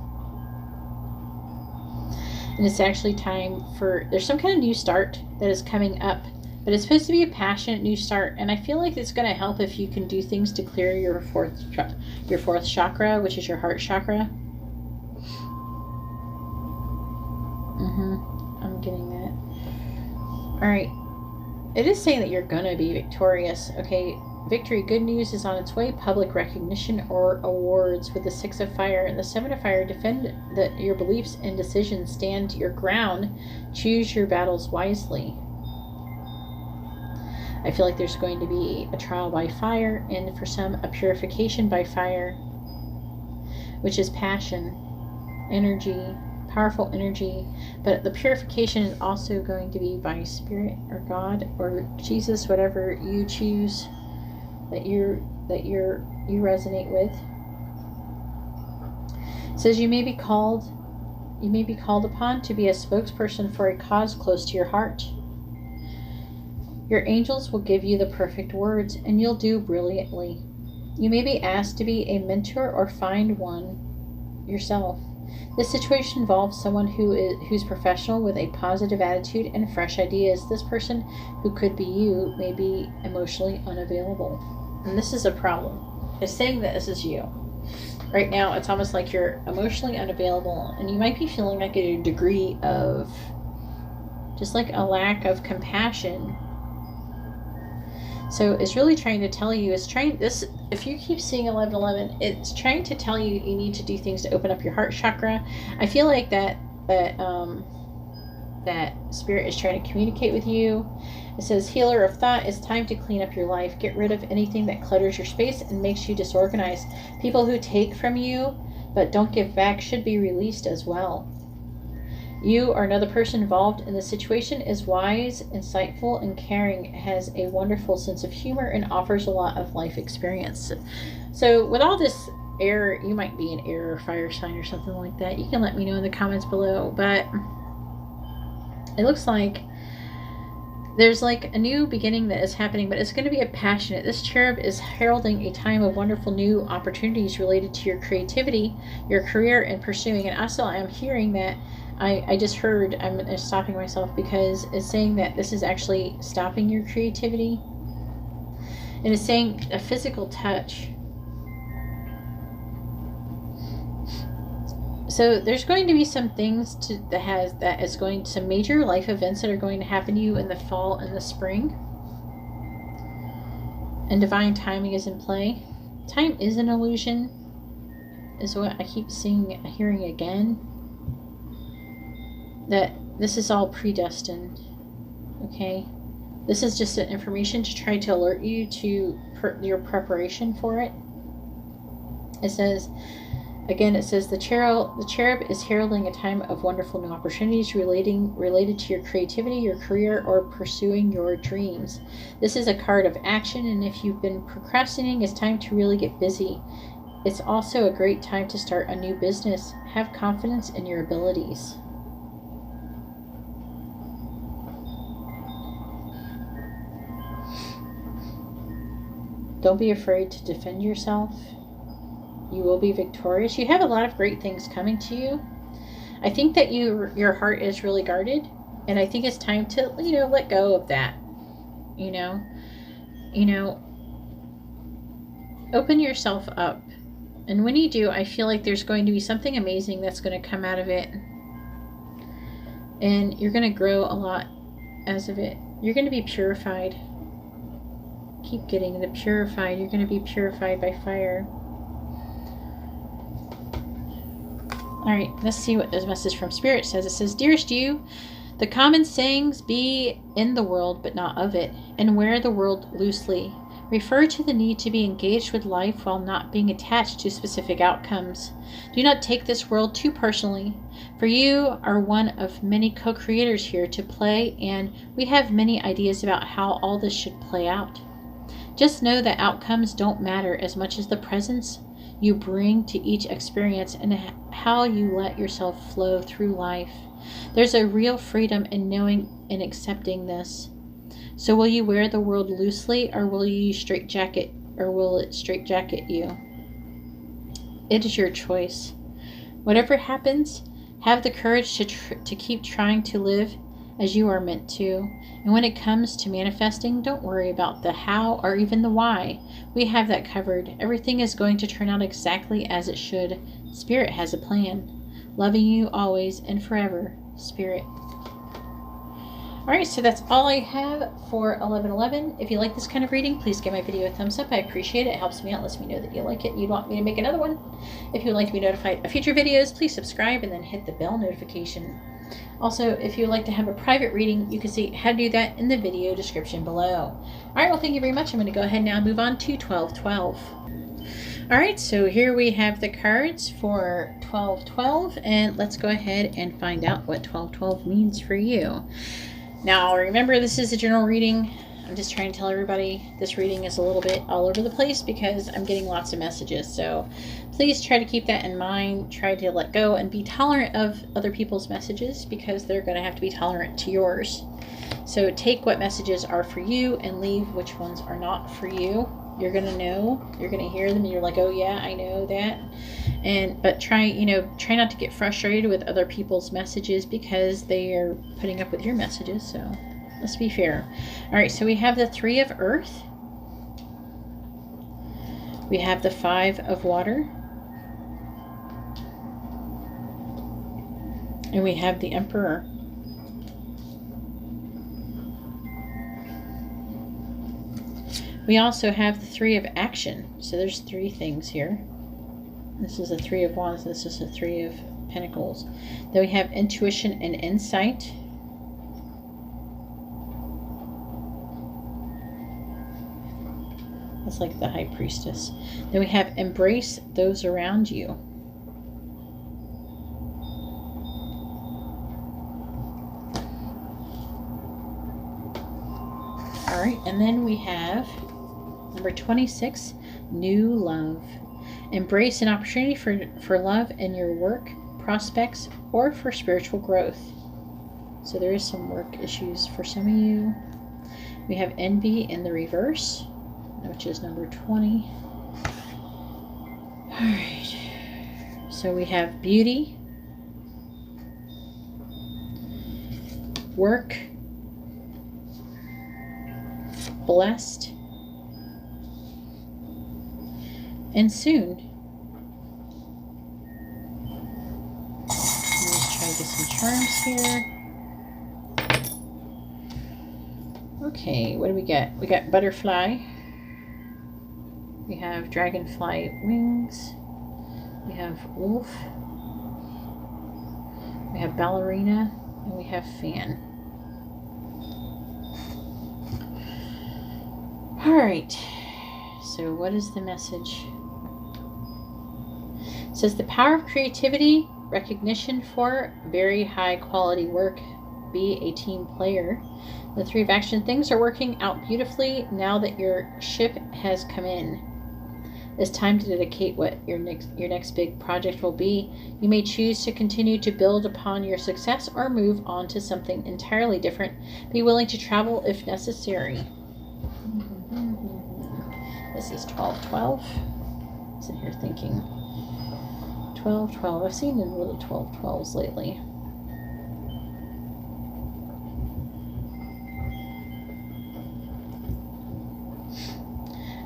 And it's actually time for, there's some kind of new start that is coming up. But it's supposed to be a passionate new start. And I feel like it's going to help if you can do things to clear your fourth chakra, which is your heart chakra. I'm getting that. All right. It is saying that you're going to be victorious. Okay. Victory, good news is on its way. Public recognition or awards with the Six of Fire and the Seven of Fire. Defend your beliefs and decisions. Stand your ground. Choose your battles wisely. I feel like there's going to be a trial by fire, and for some, a purification by fire, which is passion, energy, powerful energy. But the purification is also going to be by Spirit or God or Jesus, whatever you choose that you resonate with. It says you may be called upon to be a spokesperson for a cause close to your heart. Your angels will give you the perfect words, and you'll do brilliantly. You may be asked to be a mentor or find one yourself. This situation involves someone who's professional with a positive attitude and fresh ideas. This person, who could be you, may be emotionally unavailable. And this is a problem. It's saying that this is you. Right now, it's almost like you're emotionally unavailable, and you might be feeling like a degree of just like a lack of compassion. So it's really trying to tell you, if you keep seeing 1111, it's trying to tell you need to do things to open up your heart chakra. I feel like that that Spirit is trying to communicate with you. It says, healer of thought, it's time to clean up your life. Get rid of anything that clutters your space and makes you disorganized. People who take from you but don't give back should be released as well. You or another person involved in the situation is wise, insightful, and caring, has a wonderful sense of humor, and offers a lot of life experience. So with all this air, you might be an air or fire sign or something like that. You can let me know in the comments below. But it looks like there's like a new beginning that is happening, but it's going to be a passionate. This cherub is heralding a time of wonderful new opportunities related to your creativity, your career, and pursuing. And also I'm hearing that I just heard, I'm stopping myself because it's saying that this is actually stopping your creativity. And it's saying a physical touch. So there's going to be some things that is going to major life events that are going to happen to you in the fall and the spring. And divine timing is in play. Time is an illusion, is what I keep hearing again. That this is all predestined. Okay? This is just an information to try to alert you to your preparation for it. It says, again, it says the cherub is heralding a time of wonderful new opportunities related to your creativity, your career, or pursuing your dreams. This is a card of action, and if you've been procrastinating, it's time to really get busy. It's also a great time to start a new business. Have confidence in your abilities. Don't be afraid to defend yourself. You will be victorious. You have a lot of great things coming to you. I think that your heart is really guarded, and I think it's time to, let go of that. Open yourself up. And when you do, I feel like there's going to be something amazing that's going to come out of it. And you're going to grow a lot as of it. You're going to be purified. Keep getting the purified. You're going to be purified by fire. Alright, let's see what this message from Spirit says. It says, Dearest you, the common sayings, be in the world but not of it, and wear the world loosely. Refer to the need to be engaged with life while not being attached to specific outcomes. Do not take this world too personally, for you are one of many co-creators here to play, and we have many ideas about how all this should play out. Just know that outcomes don't matter as much as the presence you bring to each experience and how you let yourself flow through life. There's a real freedom in knowing and accepting this. So will you wear the world loosely, or will it straitjacket you? It is your choice. Whatever happens, have the courage to keep trying to live as you are meant to. And when it comes to manifesting, don't worry about the how or even the why. We have that covered. Everything is going to turn out exactly as it should. Spirit has a plan. Loving you always and forever, Spirit. Alright, so that's all I have for 11/11. If you like this kind of reading, please give my video a thumbs up. I appreciate it. It helps me out, lets me know that you like it and you want me to make another one. If you would like to be notified of future videos, please subscribe and then hit the bell notification. Also, if you would like to have a private reading, you can see how to do that in the video description below. Alright, well, thank you very much. I'm going to go ahead now and move on to 12/12. Alright, so here we have the cards for 12/12, and let's go ahead and find out what 12/12 means for you. Now, remember, this is a general reading. I'm just trying to tell everybody this reading is a little bit all over the place because I'm getting lots of messages. So please try to keep that in mind. Try to let go and be tolerant of other people's messages because they're going to have to be tolerant to yours. So take what messages are for you and leave which ones are not for you. You're going to know, you're going to hear them and you're like, oh yeah, I know that. But try not to get frustrated with other people's messages because they are putting up with your messages. So let's be fair. All right, so we have the 3 of Earth. We have the 5 of Water. And we have the Emperor. We also have the 3 of Action. So there's 3 things here. This is a 3 of Wands. This is a 3 of Pentacles. Then we have Intuition and Insight. That's like the High Priestess. Then we have embrace those around you. All right, and then we have number 26, new love. Embrace an opportunity for love in your work, prospects, or for spiritual growth. So there is some work issues for some of you. We have envy in the reverse, which is number 20. All right. So we have beauty, work, blessed, and soon. Let's try to get some charms here. Okay, what do we get? We got butterfly. We have dragonfly wings. We have wolf. We have ballerina. And we have fan. All right. So what is the message? It says the power of creativity, recognition for very high quality work, be a team player. The 3 of action, things are working out beautifully now that your ship has come in. It's time to dedicate what your next big project will be. You may choose to continue to build upon your success or move on to something entirely different. Be willing to travel if necessary. This is 12-12. Sitting here thinking 12-12. I've seen a little 12-12s lately.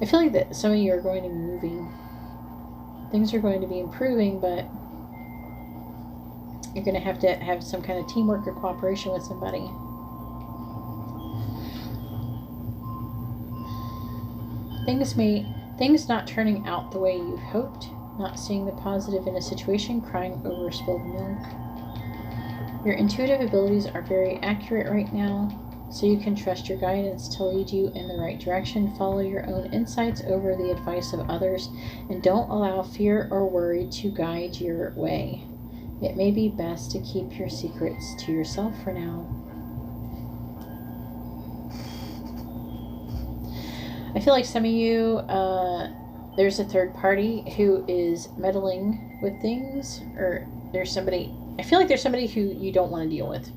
I feel like that some of you are going to be moving. Things are going to be improving, but you're going to have some kind of teamwork or cooperation with somebody. Things not turning out the way you hoped, not seeing the positive in a situation, crying over spilled milk. Your intuitive abilities are very accurate right now, so you can trust your guidance to lead you in the right direction. Follow your own insights over the advice of others, and don't allow fear or worry to guide your way. It may be best to keep your secrets to yourself for now. I feel like some of you, there's a third party who is meddling with things, or there's somebody, I feel like there's somebody who you don't want to deal with.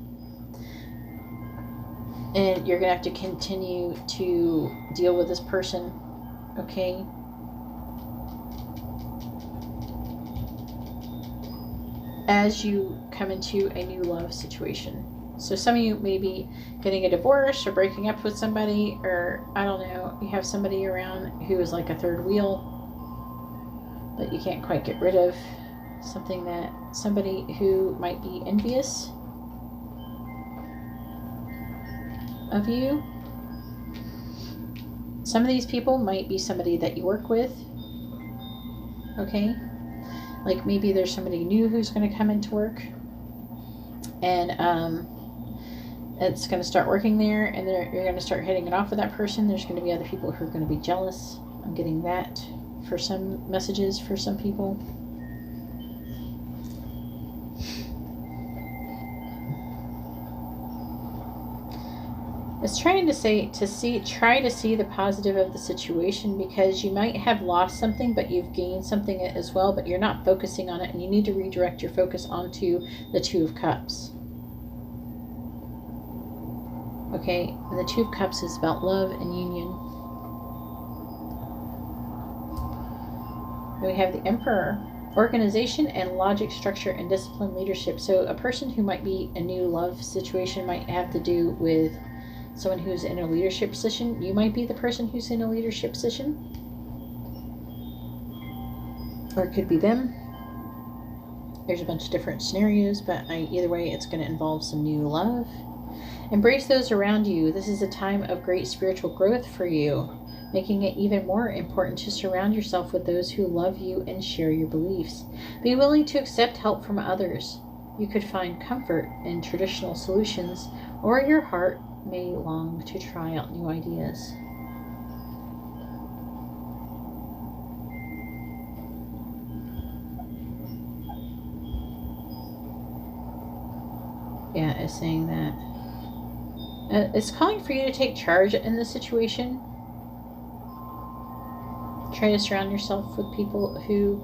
And you're going to have to continue to deal with this person, okay? As you come into a new love situation. So some of you may be getting a divorce or breaking up with somebody, or I don't know, you have somebody around who is like a third wheel that you can't quite get rid of. Somebody who might be envious of you. Some of these people might be somebody that you work with, okay? Like maybe there's somebody new who's going to come into work, and it's going to start working there, and you're going to start hitting it off with that person. There's going to be other people who are going to be jealous. I'm getting that for some messages for some people. It's trying to say try to see the positive of the situation, because you might have lost something, but you've gained something as well, but you're not focusing on it, and you need to redirect your focus onto the Two of Cups. Okay, and the Two of Cups is about love and union. And we have the Emperor, organization and logic, structure, and discipline, leadership. So a person who might be a new love situation might have to do with someone who's in a leadership position. You might be the person who's in a leadership position, or it could be them. There's a bunch of different scenarios, but either way, it's going to involve some new love. Embrace those around you. This is a time of great spiritual growth for you, making it even more important to surround yourself with those who love you and share your beliefs. Be willing to accept help from others. You could find comfort in traditional solutions, or your heart may long to try out new ideas. Yeah, it's saying that. It's calling for you to take charge in this situation. Try to surround yourself with people who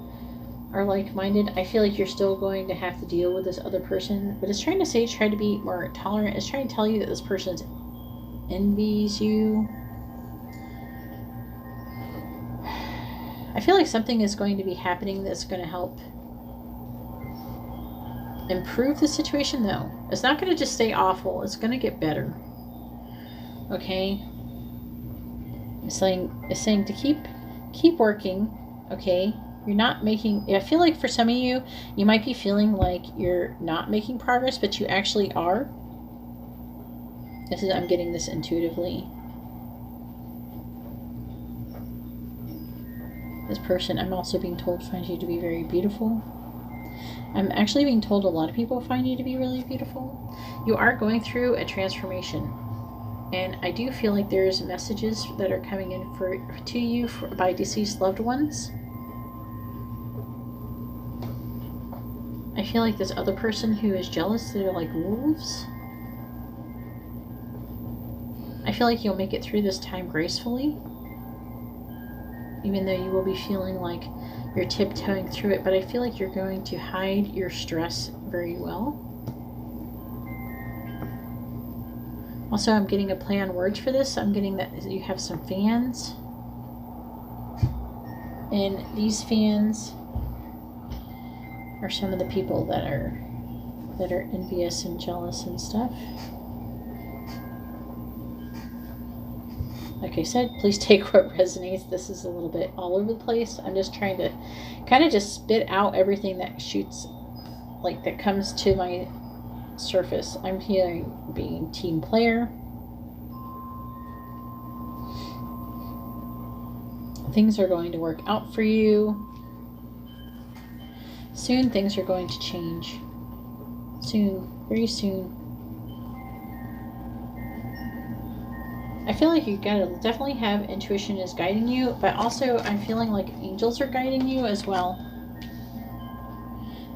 are like-minded. I feel like you're still going to have to deal with this other person, but it's trying to say try to be more tolerant. It's trying to tell you that this person envies you. I feel like something is going to be happening that's going to help improve the situation, though. It's not going to just stay awful. It's going to get better. Okay? It's saying to keep working, okay? You're not making... I feel like for some of you, you might be feeling like you're not making progress, but you actually are. I'm getting this intuitively. This person, I'm also being told, finds you to be very beautiful. I'm actually being told a lot of people find you to be really beautiful. You are going through a transformation. And I do feel like there's messages that are coming in to you by deceased loved ones. I feel like this other person who is jealous, they're like wolves. I feel like you'll make it through this time gracefully. Even though you will be feeling like you're tiptoeing through it. But I feel like you're going to hide your stress very well. Also, I'm getting a play on words for this. I'm getting that you have some fans. And these fans are some of the people that are envious and jealous and stuff. Like I said, please take what resonates. This is a little bit all over the place. I'm just trying to kind of just spit out everything that shoots, like that comes to my surface. I'm hearing being team player. Things are going to work out for you. Soon things are going to change. Soon, very soon. I feel like you gotta definitely have intuition is guiding you, but also I'm feeling like angels are guiding you as well.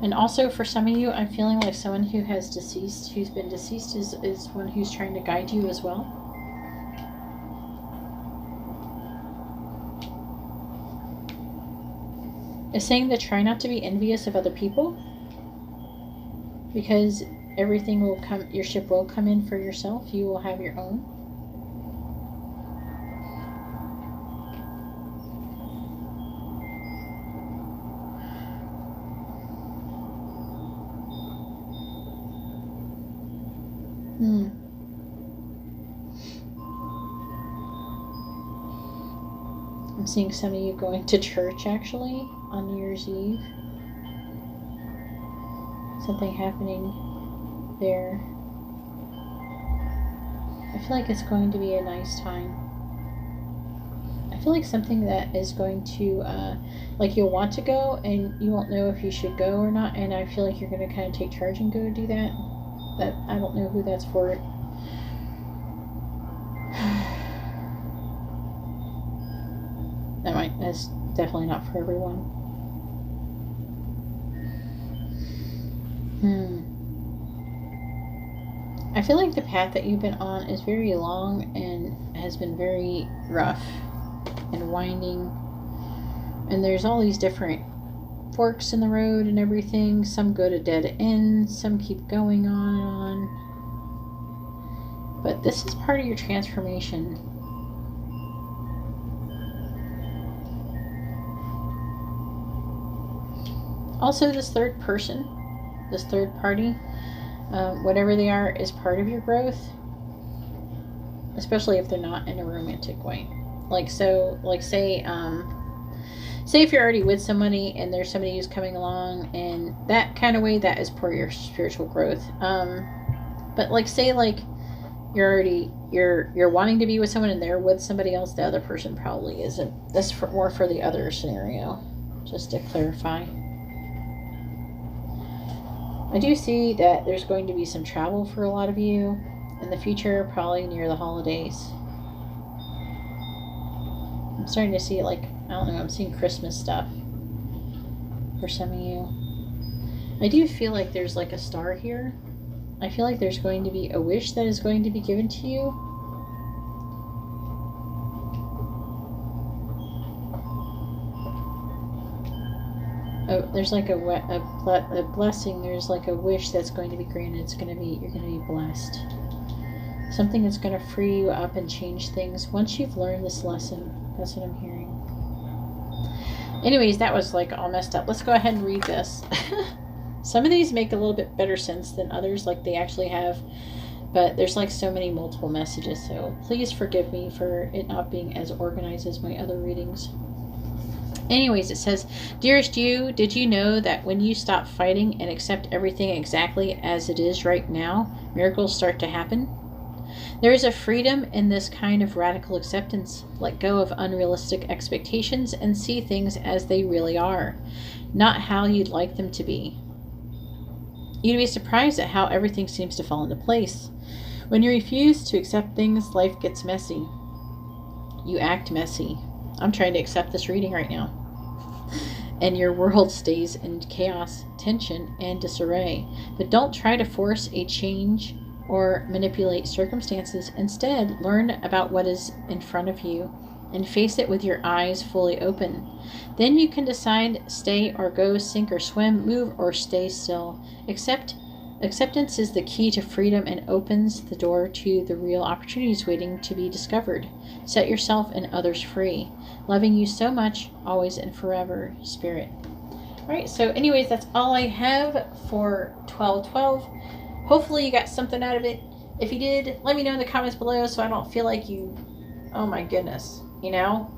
And also for some of you, I'm feeling like someone who has deceased, who's been deceased, is one who's trying to guide you as well. It's saying that try not to be envious of other people, because everything will come, your ship will come in for yourself. You will have your own. I'm seeing some of you going to church actually on New Year's Eve. Something happening there. I feel like it's going to be a nice time. I feel like something that is going to, like you'll want to go and you won't know if you should go or not. And I feel like you're going to kind of take charge and go do that. But I don't know who that's for. That's definitely not for everyone. I feel like the path that you've been on is very long and has been very rough and winding. And there's all these different forks in the road and everything. Some go to dead ends, some keep going on and on. But this is part of your transformation. Also, this third person, this third party, whatever they are, is part of your growth. Especially if they're not in a romantic way. Like, so, like, say if you're already with somebody and there's somebody who's coming along and that kind of way, that is part of your spiritual growth. But like, say, like, you're wanting to be with someone and they're with somebody else, the other person probably isn't. That's more for the other scenario, just to clarify. I do see that there's going to be some travel for a lot of you in the future, probably near the holidays. I'm starting to see, like, I don't know, I'm seeing Christmas stuff for some of you. I do feel like there's like a star here I feel like there's going to be a wish that is going to be given to you. Oh, there's like a blessing. There's like a wish that's going to be granted. It's going to be, you're going to be blessed. Something that's going to free you up and change things once you've learned this lesson. That's what I'm hearing. Anyways, that was like all messed up. Let's go ahead and read this. Some of these make a little bit better sense than others, like they actually have. But there's like so many multiple messages. So please forgive me for it not being as organized as my other readings. Anyways, it says, Dearest you, did you know that when you stop fighting and accept everything exactly as it is right now, miracles start to happen? There is a freedom in this kind of radical acceptance. Let go of unrealistic expectations and see things as they really are, not how you'd like them to be. You'd be surprised at how everything seems to fall into place. When you refuse to accept things, life gets messy. You act messy. I'm trying to accept this reading right now. And your world stays in chaos, tension, and disarray. But don't try to force a change or manipulate circumstances. Instead, learn about what is in front of you and face it with your eyes fully open. Then you can decide stay or go, sink or swim, move or stay still. Acceptance is the key to freedom and opens the door to the real opportunities waiting to be discovered. Set yourself and others free. Loving you so much, always and forever, Spirit. All right, so anyways, that's all I have for 12/12. Hopefully you got something out of it. If you did, let me know in the comments below so I don't feel like you, oh my goodness, you know?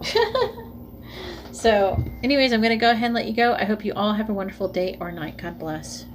So anyways, I'm going to go ahead and let you go. I hope you all have a wonderful day or night. God bless.